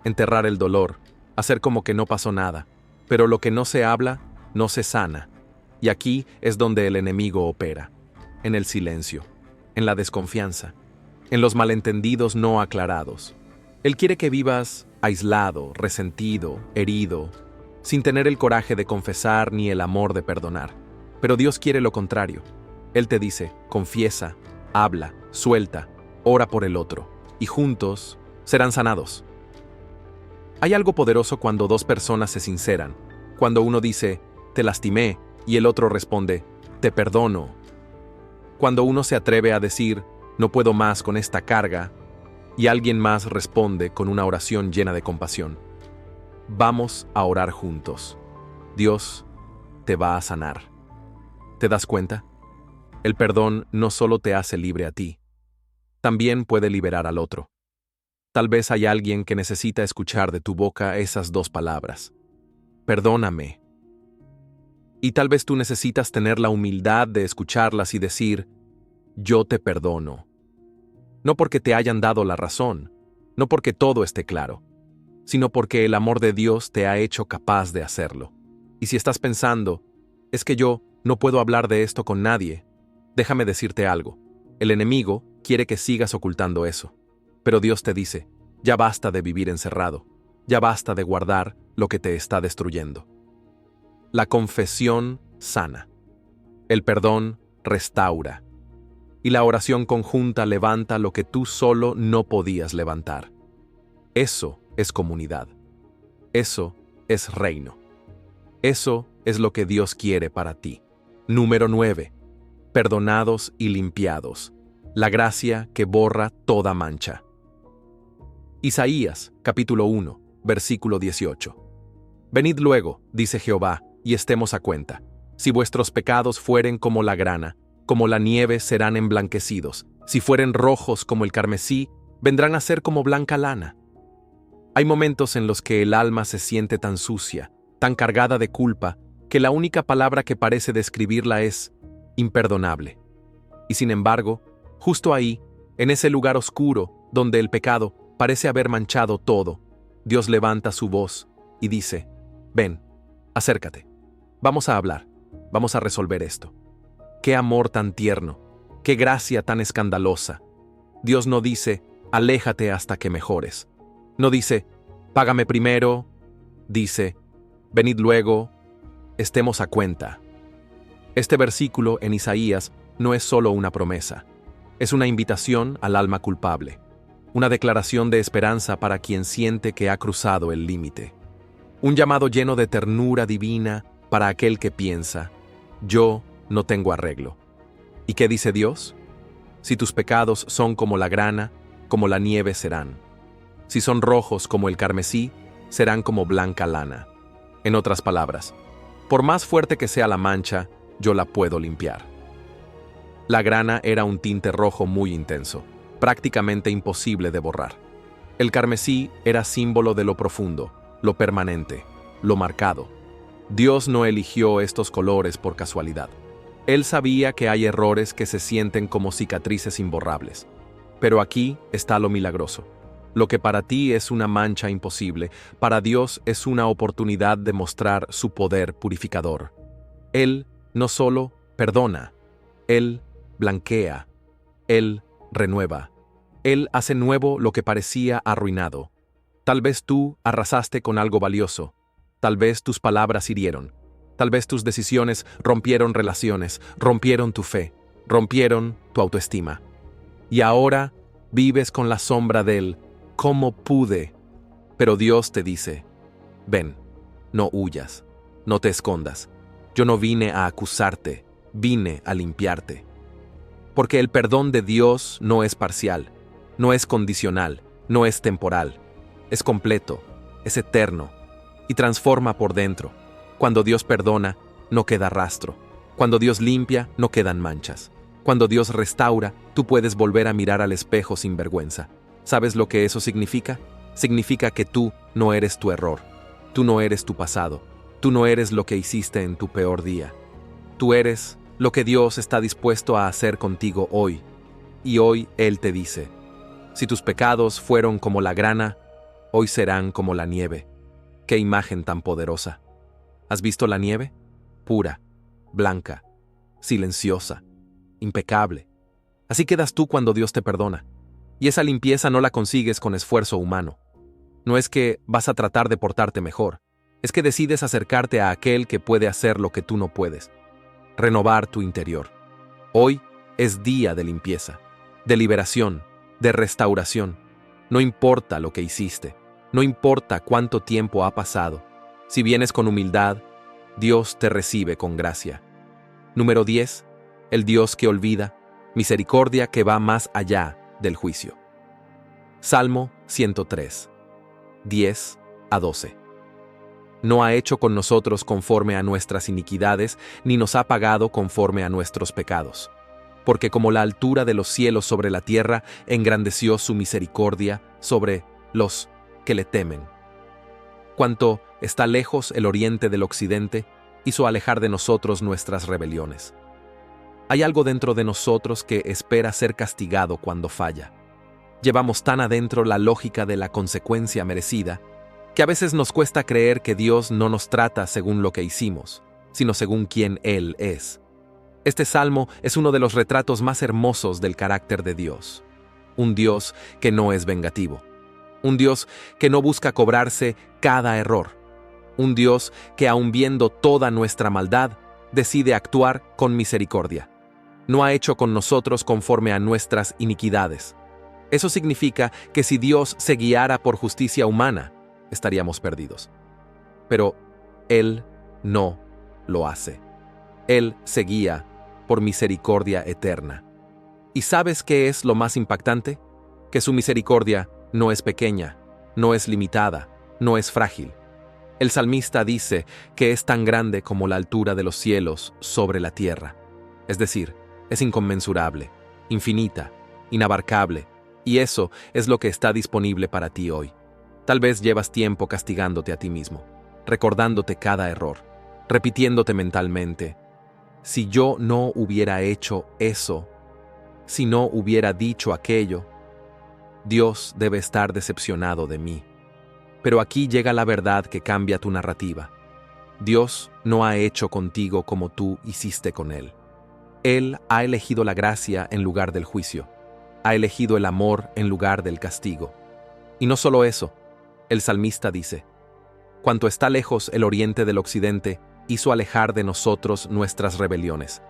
enterrar el dolor, hacer como que no pasó nada, pero lo que no se habla, no se sana. Y aquí es donde el enemigo opera, en el silencio, en la desconfianza, en los malentendidos no aclarados. Él quiere que vivas aislado, resentido, herido, sin tener el coraje de confesar ni el amor de perdonar. Pero Dios quiere lo contrario. Él te dice, confiesa, habla, suelta, ora por el otro, y juntos serán sanados. Hay algo poderoso cuando dos personas se sinceran, cuando uno dice, te lastimé, y el otro responde, te perdono. Cuando uno se atreve a decir, no puedo más con esta carga, y alguien más responde con una oración llena de compasión. Vamos a orar juntos. Dios te va a sanar. ¿Te das cuenta? El perdón no solo te hace libre a ti, también puede liberar al otro. Tal vez hay alguien que necesita escuchar de tu boca esas dos palabras. Perdóname. Y tal vez tú necesitas tener la humildad de escucharlas y decir, yo te perdono. No porque te hayan dado la razón, no porque todo esté claro, sino porque el amor de Dios te ha hecho capaz de hacerlo. Y si estás pensando, es que yo no puedo hablar de esto con nadie, déjame decirte algo. El enemigo quiere que sigas ocultando eso. Pero Dios te dice, ya basta de vivir encerrado, ya basta de guardar lo que te está destruyendo. La confesión sana. El perdón restaura. Y la oración conjunta levanta lo que tú solo no podías levantar. Eso es comunidad. Eso es reino. Eso es lo que Dios quiere para ti. Número 9. Perdonados y limpiados. La gracia que borra toda mancha. Isaías, capítulo 1, versículo 18. Venid luego, dice Jehová, y estemos a cuenta. Si vuestros pecados fueren como la grana, como la nieve serán emblanquecidos. Si fueren rojos como el carmesí, vendrán a ser como blanca lana. Hay momentos en los que el alma se siente tan sucia, tan cargada de culpa, que la única palabra que parece describirla es imperdonable. Y sin embargo, justo ahí, en ese lugar oscuro, donde el pecado parece haber manchado todo, Dios levanta su voz y dice, ven, acércate, vamos a hablar, vamos a resolver esto. Qué amor tan tierno, qué gracia tan escandalosa. Dios no dice, aléjate hasta que mejores. No dice, págame primero. Dice, venid luego, estemos a cuenta. Este versículo en Isaías no es solo una promesa, es una invitación al alma culpable, una declaración de esperanza para quien siente que ha cruzado el límite, un llamado lleno de ternura divina para aquel que piensa, yo no tengo arreglo. ¿Y qué dice Dios? Si tus pecados son como la grana, como la nieve serán. Si son rojos como el carmesí, serán como blanca lana. En otras palabras, por más fuerte que sea la mancha, yo la puedo limpiar. La grana era un tinte rojo muy intenso, prácticamente imposible de borrar. El carmesí era símbolo de lo profundo, lo permanente, lo marcado. Dios no eligió estos colores por casualidad. Él sabía que hay errores que se sienten como cicatrices imborrables. Pero aquí está lo milagroso. Lo que para ti es una mancha imposible, para Dios es una oportunidad de mostrar su poder purificador. Él no solo perdona, Él blanquea, Él renueva. Él hace nuevo lo que parecía arruinado. Tal vez tú arrasaste con algo valioso. Tal vez tus palabras hirieron. Tal vez tus decisiones rompieron relaciones, rompieron tu fe, rompieron tu autoestima. Y ahora vives con la sombra del ¿cómo pude? Pero Dios te dice, ven, no huyas, no te escondas. Yo no vine a acusarte, vine a limpiarte. Porque el perdón de Dios no es parcial, no es condicional, no es temporal. Es completo, es eterno y transforma por dentro. Cuando Dios perdona, no queda rastro. Cuando Dios limpia, no quedan manchas. Cuando Dios restaura, tú puedes volver a mirar al espejo sin vergüenza. ¿Sabes lo que eso significa? Significa que tú no eres tu error. Tú no eres tu pasado. Tú no eres lo que hiciste en tu peor día. Tú eres lo que Dios está dispuesto a hacer contigo hoy. Y hoy Él te dice, si tus pecados fueron como la grana, hoy serán como la nieve. ¡Qué imagen tan poderosa! ¿Has visto la nieve? Pura, blanca, silenciosa, impecable. Así quedas tú cuando Dios te perdona. Y esa limpieza no la consigues con esfuerzo humano. No es que vas a tratar de portarte mejor, es que decides acercarte a aquel que puede hacer lo que tú no puedes. Renovar tu interior. Hoy es día de limpieza, de liberación, de restauración. No importa lo que hiciste, no importa cuánto tiempo ha pasado. Si vienes con humildad, Dios te recibe con gracia. Número 10. El Dios que olvida, misericordia que va más allá del juicio. Salmo 103, 10-12. No ha hecho con nosotros conforme a nuestras iniquidades, ni nos ha pagado conforme a nuestros pecados. Porque como la altura de los cielos sobre la tierra, engrandeció su misericordia sobre los que le temen. Cuanto está lejos el oriente del occidente, hizo alejar de nosotros nuestras rebeliones. Hay algo dentro de nosotros que espera ser castigado cuando falla. Llevamos tan adentro la lógica de la consecuencia merecida, que a veces nos cuesta creer que Dios no nos trata según lo que hicimos, sino según quién Él es. Este salmo es uno de los retratos más hermosos del carácter de Dios. Un Dios que no es vengativo. Un Dios que no busca cobrarse cada error. Un Dios que, aun viendo toda nuestra maldad, decide actuar con misericordia. No ha hecho con nosotros conforme a nuestras iniquidades. Eso significa que si Dios se guiara por justicia humana, estaríamos perdidos. Pero Él no lo hace. Él se guía por misericordia eterna. ¿Y sabes qué es lo más impactante? Que su misericordia no es pequeña, no es limitada, no es frágil. El salmista dice que es tan grande como la altura de los cielos sobre la tierra. Es decir, es inconmensurable, infinita, inabarcable, y eso es lo que está disponible para ti hoy. Tal vez llevas tiempo castigándote a ti mismo, recordándote cada error, repitiéndote mentalmente, si yo no hubiera hecho eso, si no hubiera dicho aquello, Dios debe estar decepcionado de mí. Pero aquí llega la verdad que cambia tu narrativa. Dios no ha hecho contigo como tú hiciste con Él. Él ha elegido la gracia en lugar del juicio. Ha elegido el amor en lugar del castigo. Y no solo eso, el salmista dice, cuanto está lejos el oriente del occidente, hizo alejar de nosotros nuestras rebeliones.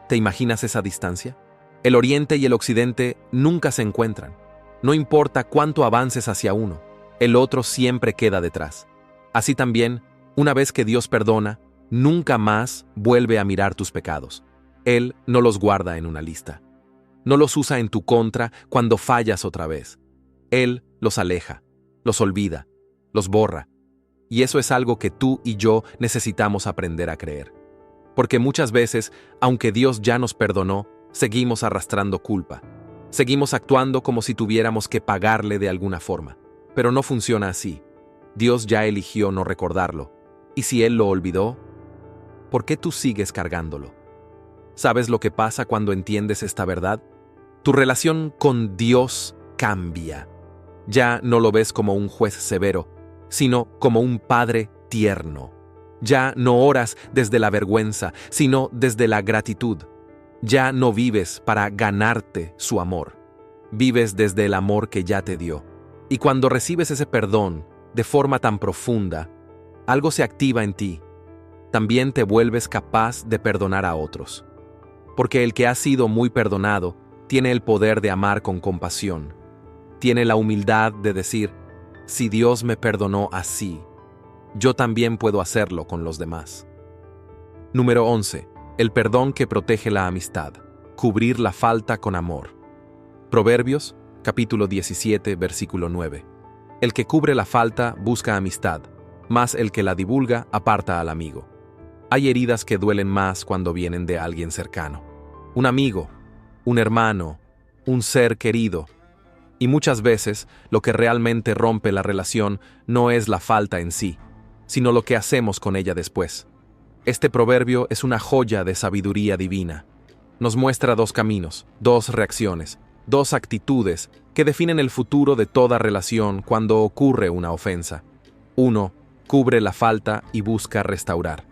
¿Te imaginas esa distancia? El oriente y el occidente nunca se encuentran. No importa cuánto avances hacia uno, el otro siempre queda detrás. Así también, una vez que Dios perdona, nunca más vuelve a mirar tus pecados. Él no los guarda en una lista. No los usa en tu contra cuando fallas otra vez. Él los aleja, los olvida, los borra. Y eso es algo que tú y yo necesitamos aprender a creer. Porque muchas veces, aunque Dios ya nos perdonó, seguimos arrastrando culpa. Seguimos actuando como si tuviéramos que pagarle de alguna forma. Pero no funciona así. Dios ya eligió no recordarlo. Y si Él lo olvidó, ¿por qué tú sigues cargándolo? ¿Sabes lo que pasa cuando entiendes esta verdad? Tu relación con Dios cambia. Ya no lo ves como un juez severo, sino como un padre tierno. Ya no oras desde la vergüenza, sino desde la gratitud. Ya no vives para ganarte su amor. Vives desde el amor que ya te dio. Y cuando recibes ese perdón de forma tan profunda, algo se activa en ti. También te vuelves capaz de perdonar a otros. Porque el que ha sido muy perdonado tiene el poder de amar con compasión. Tiene la humildad de decir, si Dios me perdonó así, yo también puedo hacerlo con los demás. Número 11. El perdón que protege la amistad. Cubrir la falta con amor. Proverbios, capítulo 17, versículo 9. El que cubre la falta busca amistad, mas el que la divulga aparta al amigo. Hay heridas que duelen más cuando vienen de alguien cercano. Un amigo, un hermano, un ser querido. Y muchas veces lo que realmente rompe la relación no es la falta en sí, sino lo que hacemos con ella después. Este proverbio es una joya de sabiduría divina. Nos muestra dos caminos, dos reacciones, dos actitudes que definen el futuro de toda relación cuando ocurre una ofensa. Uno cubre la falta y busca restaurar.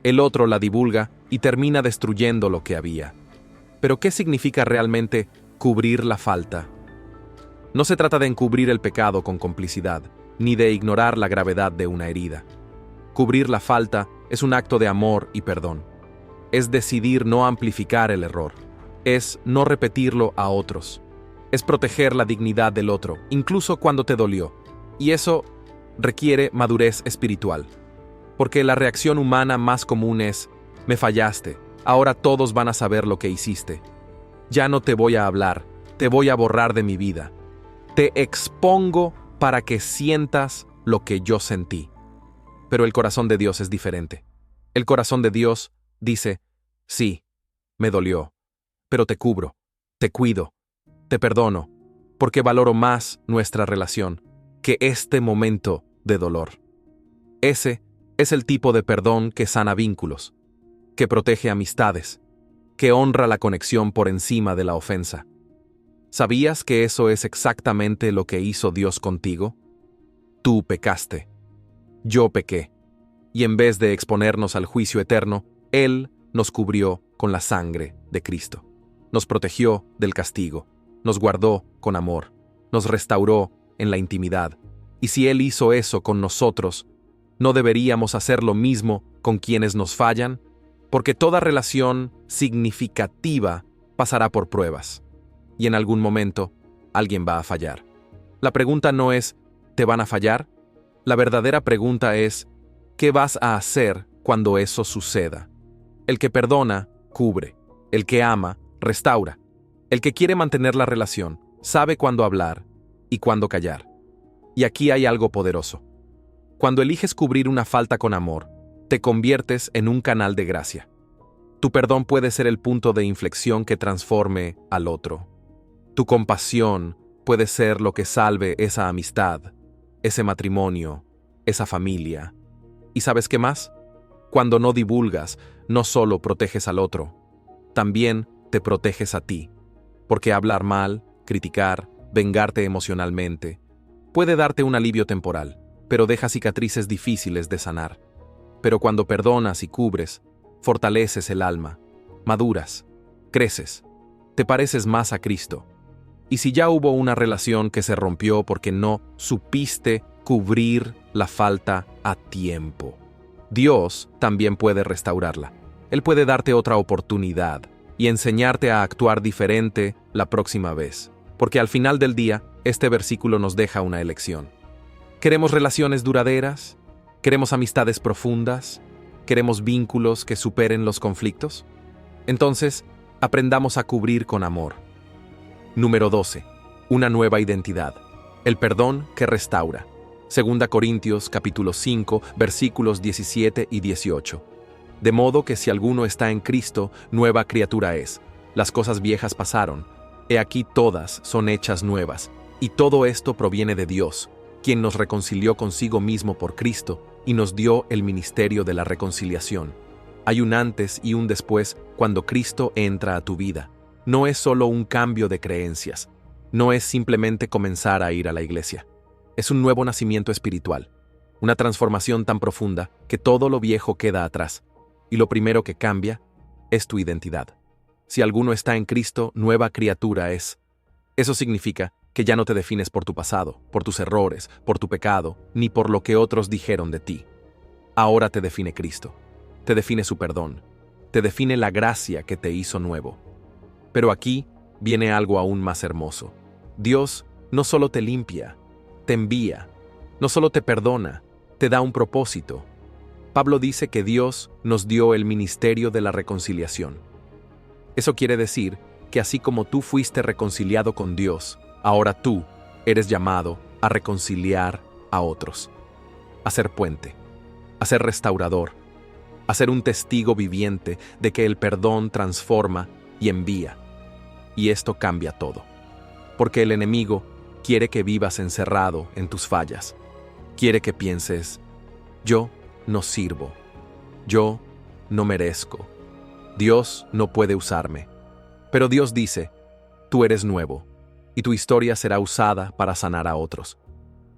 El otro la divulga y termina destruyendo lo que había. Pero ¿qué significa realmente cubrir la falta? No se trata de encubrir el pecado con complicidad, ni de ignorar la gravedad de una herida. Cubrir la falta es un acto de amor y perdón. Es decidir no amplificar el error. Es no repetirlo a otros. Es proteger la dignidad del otro, incluso cuando te dolió. Y eso requiere madurez espiritual. Porque la reacción humana más común es, me fallaste, ahora todos van a saber lo que hiciste. Ya no te voy a hablar, te voy a borrar de mi vida. Te expongo para que sientas lo que yo sentí. Pero el corazón de Dios es diferente. El corazón de Dios dice, sí, me dolió, pero te cubro, te cuido, te perdono, porque valoro más nuestra relación que este momento de dolor. Ese es el tipo de perdón que sana vínculos, que protege amistades, que honra la conexión por encima de la ofensa. ¿Sabías que eso es exactamente lo que hizo Dios contigo? Tú pecaste. Yo pequé. Y en vez de exponernos al juicio eterno, Él nos cubrió con la sangre de Cristo. Nos protegió del castigo. Nos guardó con amor. Nos restauró en la intimidad. Y si Él hizo eso con nosotros, ¿no deberíamos hacer lo mismo con quienes nos fallan? Porque toda relación significativa pasará por pruebas. Y en algún momento, alguien va a fallar. La pregunta no es, ¿te van a fallar? La verdadera pregunta es, ¿qué vas a hacer cuando eso suceda? El que perdona, cubre. El que ama, restaura. El que quiere mantener la relación, sabe cuándo hablar y cuándo callar. Y aquí hay algo poderoso. Cuando eliges cubrir una falta con amor, te conviertes en un canal de gracia. Tu perdón puede ser el punto de inflexión que transforme al otro. Tu compasión puede ser lo que salve esa amistad, ese matrimonio, esa familia. ¿Y sabes qué más? Cuando no divulgas, no solo proteges al otro, también te proteges a ti. Porque hablar mal, criticar, vengarte emocionalmente, puede darte un alivio temporal, pero deja cicatrices difíciles de sanar. Pero cuando perdonas y cubres, fortaleces el alma, maduras, creces, te pareces más a Cristo. Y si ya hubo una relación que se rompió porque no supiste cubrir la falta a tiempo, Dios también puede restaurarla. Él puede darte otra oportunidad y enseñarte a actuar diferente la próxima vez. Porque al final del día, este versículo nos deja una elección. ¿Queremos relaciones duraderas? ¿Queremos amistades profundas? ¿Queremos vínculos que superen los conflictos? Entonces, aprendamos a cubrir con amor. Número 12. Una nueva identidad. El perdón que restaura. 2 Corintios capítulo 5, versículos 17 y 18. De modo que si alguno está en Cristo, nueva criatura es. Las cosas viejas pasaron. He aquí todas son hechas nuevas. Y todo esto proviene de Dios, quien nos reconcilió consigo mismo por Cristo y nos dio el ministerio de la reconciliación. Hay un antes y un después cuando Cristo entra a tu vida. No es solo un cambio de creencias. No es simplemente comenzar a ir a la iglesia. Es un nuevo nacimiento espiritual. Una transformación tan profunda que todo lo viejo queda atrás. Y lo primero que cambia es tu identidad. Si alguno está en Cristo, nueva criatura es. Eso significa que ya no te defines por tu pasado, por tus errores, por tu pecado, ni por lo que otros dijeron de ti. Ahora te define Cristo. Te define su perdón. Te define la gracia que te hizo nuevo. Pero aquí viene algo aún más hermoso. Dios no solo te limpia, te envía. No solo te perdona, te da un propósito. Pablo dice que Dios nos dio el ministerio de la reconciliación. Eso quiere decir que así como tú fuiste reconciliado con Dios, ahora tú eres llamado a reconciliar a otros, a ser puente, a ser restaurador, a ser un testigo viviente de que el perdón transforma y envía. Y esto cambia todo, porque el enemigo quiere que vivas encerrado en tus fallas. Quiere que pienses, yo no sirvo, yo no merezco, Dios no puede usarme. Pero Dios dice, tú eres nuevo, y tu historia será usada para sanar a otros.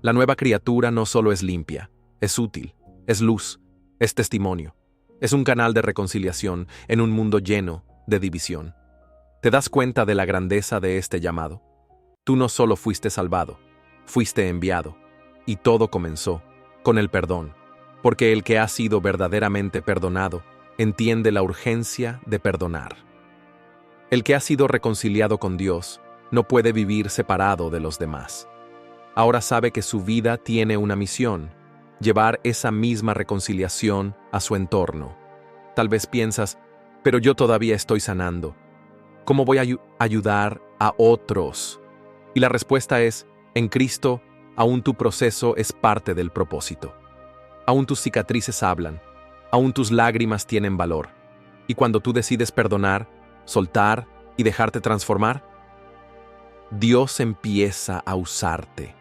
La nueva criatura no solo es limpia, es útil, es luz, es testimonio, es un canal de reconciliación en un mundo lleno de división. ¿Te das cuenta de la grandeza de este llamado? Tú no solo fuiste salvado, fuiste enviado, y todo comenzó con el perdón, porque el que ha sido verdaderamente perdonado entiende la urgencia de perdonar. El que ha sido reconciliado con Dios no puede vivir separado de los demás. Ahora sabe que su vida tiene una misión, llevar esa misma reconciliación a su entorno. Tal vez piensas, pero yo todavía estoy sanando. ¿Cómo voy a ayudar a otros? Y la respuesta es, en Cristo, aún tu proceso es parte del propósito. Aún tus cicatrices hablan, aún tus lágrimas tienen valor. Y cuando tú decides perdonar, soltar y dejarte transformar, Dios empieza a usarte.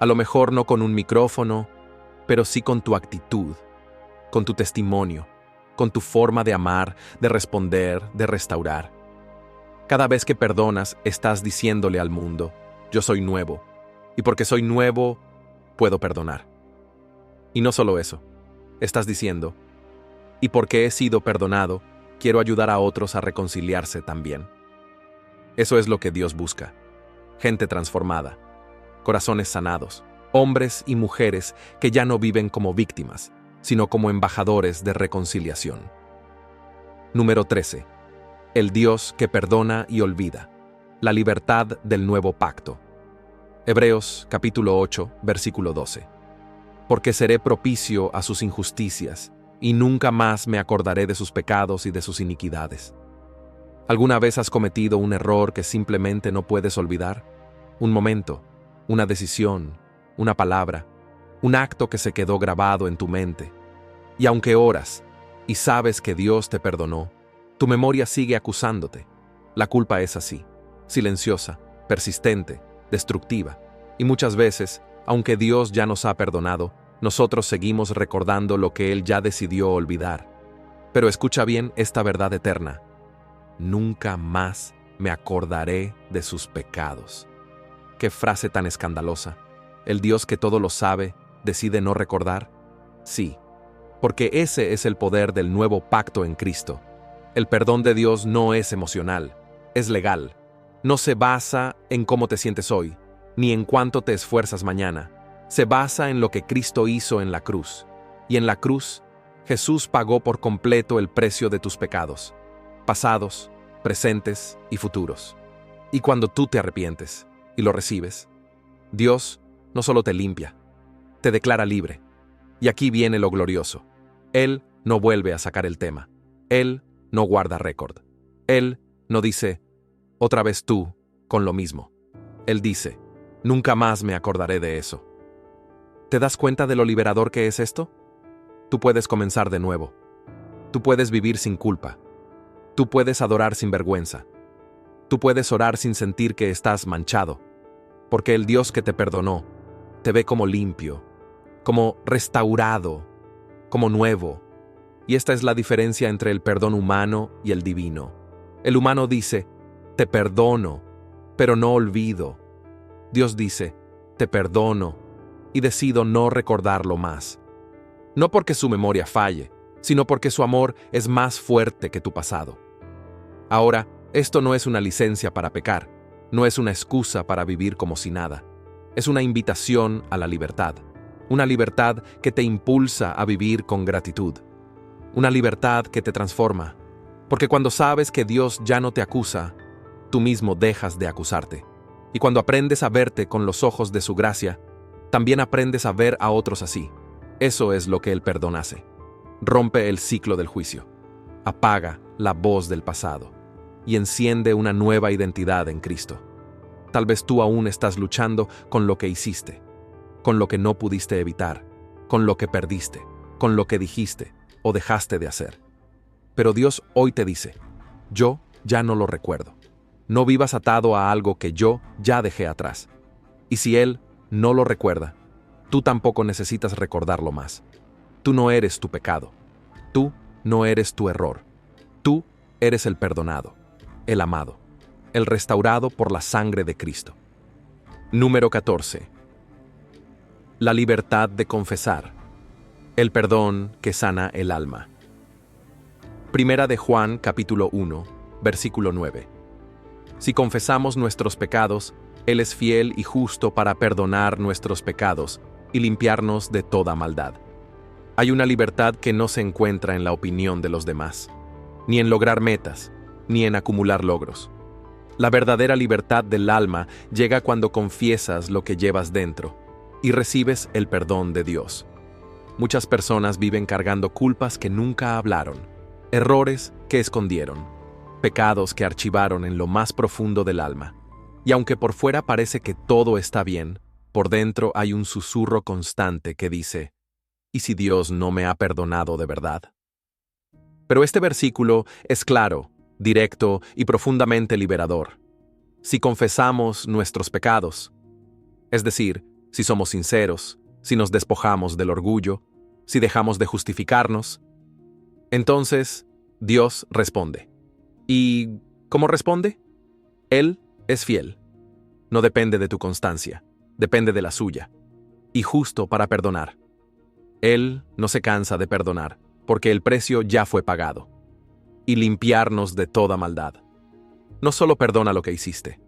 A lo mejor no con un micrófono, pero sí con tu actitud, con tu testimonio, con tu forma de amar, de responder, de restaurar. Cada vez que perdonas, estás diciéndole al mundo, yo soy nuevo, y porque soy nuevo, puedo perdonar. Y no solo eso, estás diciendo, y porque he sido perdonado, quiero ayudar a otros a reconciliarse también. Eso es lo que Dios busca. Gente transformada, corazones sanados, hombres y mujeres que ya no viven como víctimas, sino como embajadores de reconciliación. Número 13. El Dios que perdona y olvida. La libertad del nuevo pacto. Hebreos capítulo 8, versículo 12. Porque seré propicio a sus injusticias, y nunca más me acordaré de sus pecados y de sus iniquidades. ¿Alguna vez has cometido un error que simplemente no puedes olvidar? Un momento, una decisión, una palabra, un acto que se quedó grabado en tu mente. Y aunque oras y sabes que Dios te perdonó, tu memoria sigue acusándote. La culpa es así, silenciosa, persistente, destructiva. Y muchas veces, aunque Dios ya nos ha perdonado, nosotros seguimos recordando lo que Él ya decidió olvidar. Pero escucha bien esta verdad eterna. Nunca más me acordaré de sus pecados. Qué frase tan escandalosa. ¿El Dios que todo lo sabe decide no recordar? Sí, porque ese es el poder del nuevo pacto en Cristo. El perdón de Dios no es emocional, es legal. No se basa en cómo te sientes hoy, ni en cuánto te esfuerzas mañana. Se basa en lo que Cristo hizo en la cruz. Y en la cruz, Jesús pagó por completo el precio de tus pecados, pasados, presentes y futuros. Y cuando tú te arrepientes y lo recibes, Dios no solo te limpia, te declara libre. Y aquí viene lo glorioso. Él no vuelve a sacar el tema. Él no guarda récord. Él no dice, otra vez tú, con lo mismo. Él dice, nunca más me acordaré de eso. ¿Te das cuenta de lo liberador que es esto? Tú puedes comenzar de nuevo. Tú puedes vivir sin culpa. Tú puedes adorar sin vergüenza. Tú puedes orar sin sentir que estás manchado. Porque el Dios que te perdonó te ve como limpio, como restaurado, como nuevo. Y esta es la diferencia entre el perdón humano y el divino. El humano dice, te perdono, pero no olvido. Dios dice, te perdono y decido no recordarlo más. No porque su memoria falle, sino porque su amor es más fuerte que tu pasado. Ahora, esto no es una licencia para pecar, no es una excusa para vivir como si nada. Es una invitación a la libertad. Una libertad que te impulsa a vivir con gratitud. Una libertad que te transforma. Porque cuando sabes que Dios ya no te acusa, tú mismo dejas de acusarte. Y cuando aprendes a verte con los ojos de su gracia, también aprendes a ver a otros así. Eso es lo que el perdón hace. Rompe el ciclo del juicio. Apaga la voz del pasado. Y enciende una nueva identidad en Cristo. Tal vez tú aún estás luchando con lo que hiciste, con lo que no pudiste evitar, con lo que perdiste, con lo que dijiste o dejaste de hacer. Pero Dios hoy te dice, yo ya no lo recuerdo. No vivas atado a algo que yo ya dejé atrás. Y si Él no lo recuerda, tú tampoco necesitas recordarlo más. Tú no eres tu pecado. Tú no eres tu error. Tú eres el perdonado, el amado, el restaurado por la sangre de Cristo. Número 14. La libertad de confesar. El perdón que sana el alma. Primera de Juan, capítulo 1, versículo 9. Si confesamos nuestros pecados, Él es fiel y justo para perdonar nuestros pecados y limpiarnos de toda maldad. Hay una libertad que no se encuentra en la opinión de los demás, ni en lograr metas, ni en acumular logros. La verdadera libertad del alma llega cuando confiesas lo que llevas dentro y recibes el perdón de Dios. Muchas personas viven cargando culpas que nunca hablaron, errores que escondieron, pecados que archivaron en lo más profundo del alma. Y aunque por fuera parece que todo está bien, por dentro hay un susurro constante que dice, ¿y si Dios no me ha perdonado de verdad? Pero este versículo es claro, directo y profundamente liberador. Si confesamos nuestros pecados, es decir, si somos sinceros, si nos despojamos del orgullo, si dejamos de justificarnos, entonces Dios responde. ¿Y cómo responde? Él es fiel. No depende de tu constancia, depende de la suya. Y justo para perdonar. Él no se cansa de perdonar, porque el precio ya fue pagado. Y limpiarnos de toda maldad. No solo perdona lo que hiciste,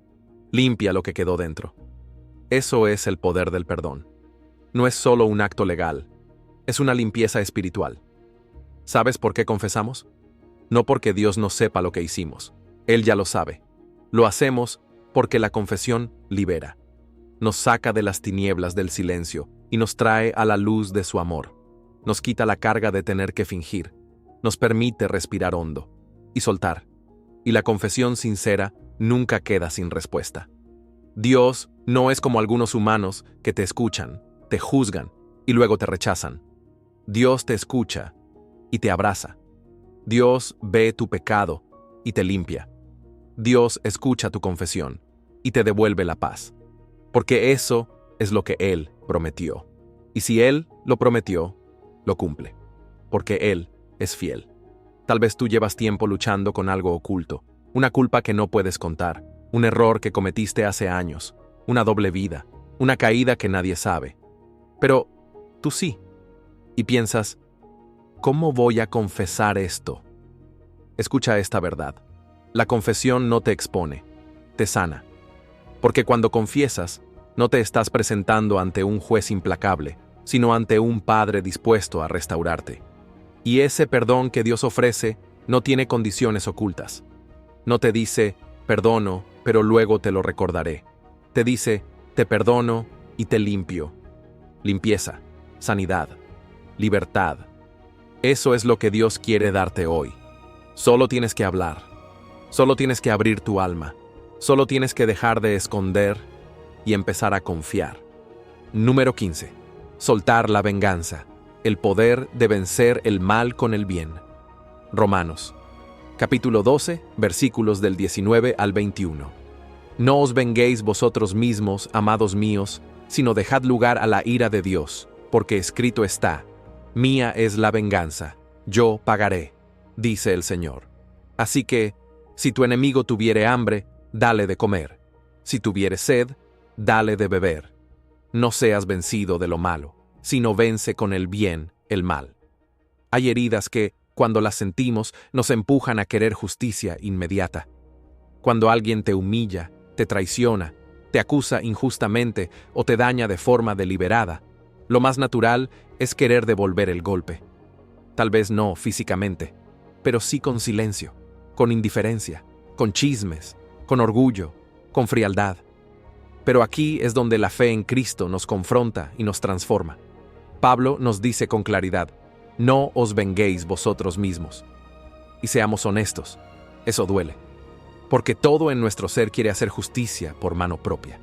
limpia lo que quedó dentro. Eso es el poder del perdón. No es solo un acto legal, es una limpieza espiritual. ¿Sabes por qué confesamos? No porque Dios no sepa lo que hicimos, Él ya lo sabe. Lo hacemos porque la confesión libera. Nos saca de las tinieblas del silencio y nos trae a la luz de su amor. Nos quita la carga de tener que fingir. Nos permite respirar hondo y soltar. Y la confesión sincera nunca queda sin respuesta. Dios no es como algunos humanos que te escuchan, te juzgan y luego te rechazan. Dios te escucha y te abraza. Dios ve tu pecado y te limpia. Dios escucha tu confesión y te devuelve la paz. Porque eso es lo que Él prometió. Y si Él lo prometió, lo cumple. Porque Él es fiel. Tal vez tú llevas tiempo luchando con algo oculto, una culpa que no puedes contar, un error que cometiste hace años, una doble vida, una caída que nadie sabe. Pero tú sí. Y piensas, ¿cómo voy a confesar esto? Escucha esta verdad. La confesión no te expone, te sana. Porque cuando confiesas, no te estás presentando ante un juez implacable, sino ante un Padre dispuesto a restaurarte. Y ese perdón que Dios ofrece no tiene condiciones ocultas. No te dice, perdono, pero luego te lo recordaré. Te dice, te perdono y te limpio. Limpieza, sanidad, libertad. Eso es lo que Dios quiere darte hoy. Solo tienes que hablar. Solo tienes que abrir tu alma. Solo tienes que dejar de esconder y empezar a confiar. Número 15. Soltar la venganza. El poder de vencer el mal con el bien. Romanos, capítulo 12, versículos del 19 al 21. No os venguéis vosotros mismos, amados míos, sino dejad lugar a la ira de Dios, porque escrito está, mía es la venganza, yo pagaré, dice el Señor. Así que, si tu enemigo tuviere hambre, dale de comer. Si tuviere sed, dale de beber. No seas vencido de lo malo, sino vence con el bien el mal. Hay heridas que, cuando las sentimos, nos empujan a querer justicia inmediata. Cuando alguien te humilla, te traiciona, te acusa injustamente o te daña de forma deliberada, lo más natural es querer devolver el golpe. Tal vez no físicamente, pero sí con silencio, con indiferencia, con chismes, con orgullo, con frialdad. Pero aquí es donde la fe en Cristo nos confronta y nos transforma. Pablo nos dice con claridad: no os venguéis vosotros mismos. Y seamos honestos, eso duele. Porque todo en nuestro ser quiere hacer justicia por mano propia.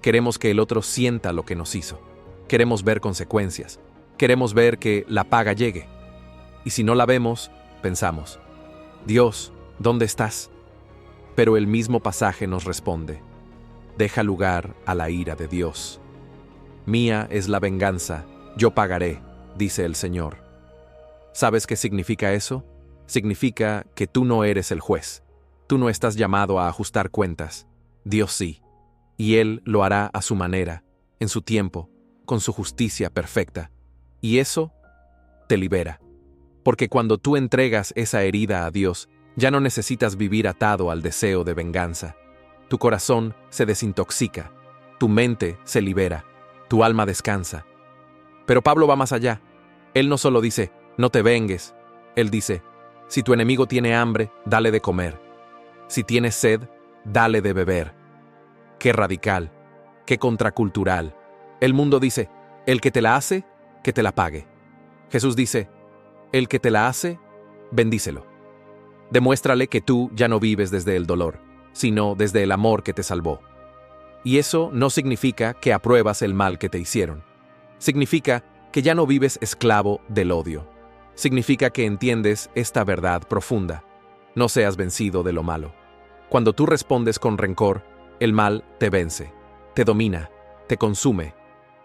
Queremos que el otro sienta lo que nos hizo. Queremos ver consecuencias. Queremos ver que la paga llegue. Y si no la vemos, pensamos: Dios, ¿dónde estás? Pero el mismo pasaje nos responde: deja lugar a la ira de Dios. Mía es la venganza, yo pagaré, dice el Señor. ¿Sabes qué significa eso? Significa que tú no eres el juez. Tú no estás llamado a ajustar cuentas. Dios sí. Y Él lo hará a su manera, en su tiempo, con su justicia perfecta. Y eso te libera. Porque cuando tú entregas esa herida a Dios, ya no necesitas vivir atado al deseo de venganza. Tu corazón se desintoxica, tu mente se libera, tu alma descansa. Pero Pablo va más allá. Él no solo dice: no te vengues. Él dice: si tu enemigo tiene hambre, dale de comer. Si tienes sed, dale de beber. Qué radical, qué contracultural. El mundo dice: el que te la hace, que te la pague. Jesús dice: el que te la hace, bendícelo. Demuéstrale que tú ya no vives desde el dolor, sino desde el amor que te salvó. Y eso no significa que apruebas el mal que te hicieron. Significa que ya no vives esclavo del odio. Significa que entiendes esta verdad profunda: no seas vencido de lo malo. Cuando tú respondes con rencor, el mal te vence, te domina, te consume.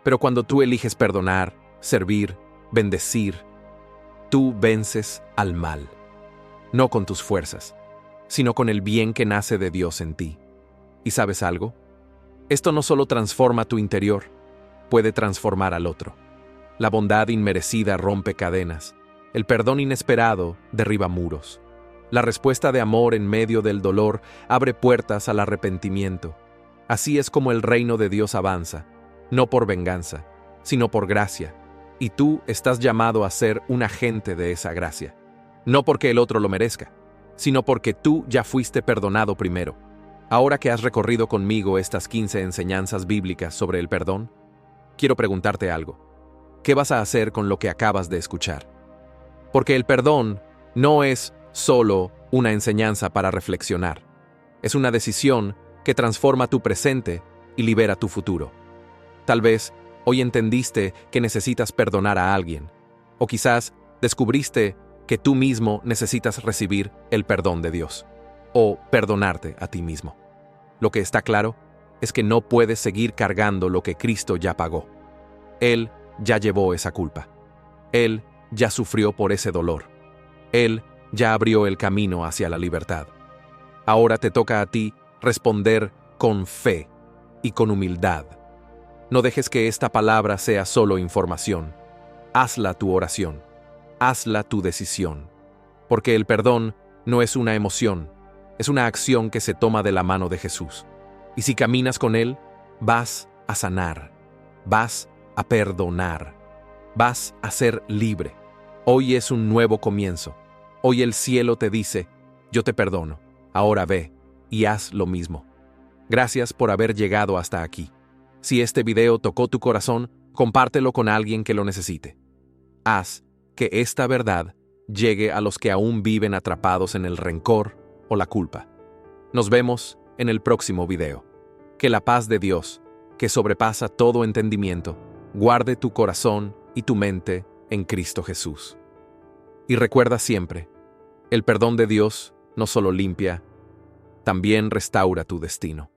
Pero cuando tú eliges perdonar, servir, bendecir, tú vences al mal. No con tus fuerzas, sino con el bien que nace de Dios en ti. ¿Y sabes algo? Esto no solo transforma tu interior, puede transformar al otro. La bondad inmerecida rompe cadenas. El perdón inesperado derriba muros. La respuesta de amor en medio del dolor abre puertas al arrepentimiento. Así es como el reino de Dios avanza, no por venganza, sino por gracia. Y tú estás llamado a ser un agente de esa gracia. No porque el otro lo merezca, sino porque tú ya fuiste perdonado primero. Ahora que has recorrido conmigo estas 15 enseñanzas bíblicas sobre el perdón, quiero preguntarte algo. ¿Qué vas a hacer con lo que acabas de escuchar? Porque el perdón no es solo una enseñanza para reflexionar. Es una decisión que transforma tu presente y libera tu futuro. Tal vez hoy entendiste que necesitas perdonar a alguien, o quizás descubriste que tú mismo necesitas recibir el perdón de Dios, o perdonarte a ti mismo. Lo que está claro es que no puedes seguir cargando lo que Cristo ya pagó. Él ya llevó esa culpa. Él ya sufrió por ese dolor. Él ya abrió el camino hacia la libertad. Ahora te toca a ti responder con fe y con humildad. No dejes que esta palabra sea solo información. Hazla tu oración. Hazla tu decisión. Porque el perdón no es una emoción, es una acción que se toma de la mano de Jesús. Y si caminas con Él, vas a sanar, vas a perdonar, vas a ser libre. Hoy es un nuevo comienzo. Hoy el cielo te dice: yo te perdono, ahora ve y haz lo mismo. Gracias por haber llegado hasta aquí. Si este video tocó tu corazón, compártelo con alguien que lo necesite. Haz que esta verdad llegue a los que aún viven atrapados en el rencor o la culpa. Nos vemos en el próximo video. Que la paz de Dios, que sobrepasa todo entendimiento, guarde tu corazón y tu mente en Cristo Jesús. Y recuerda siempre, el perdón de Dios no solo limpia, también restaura tu destino.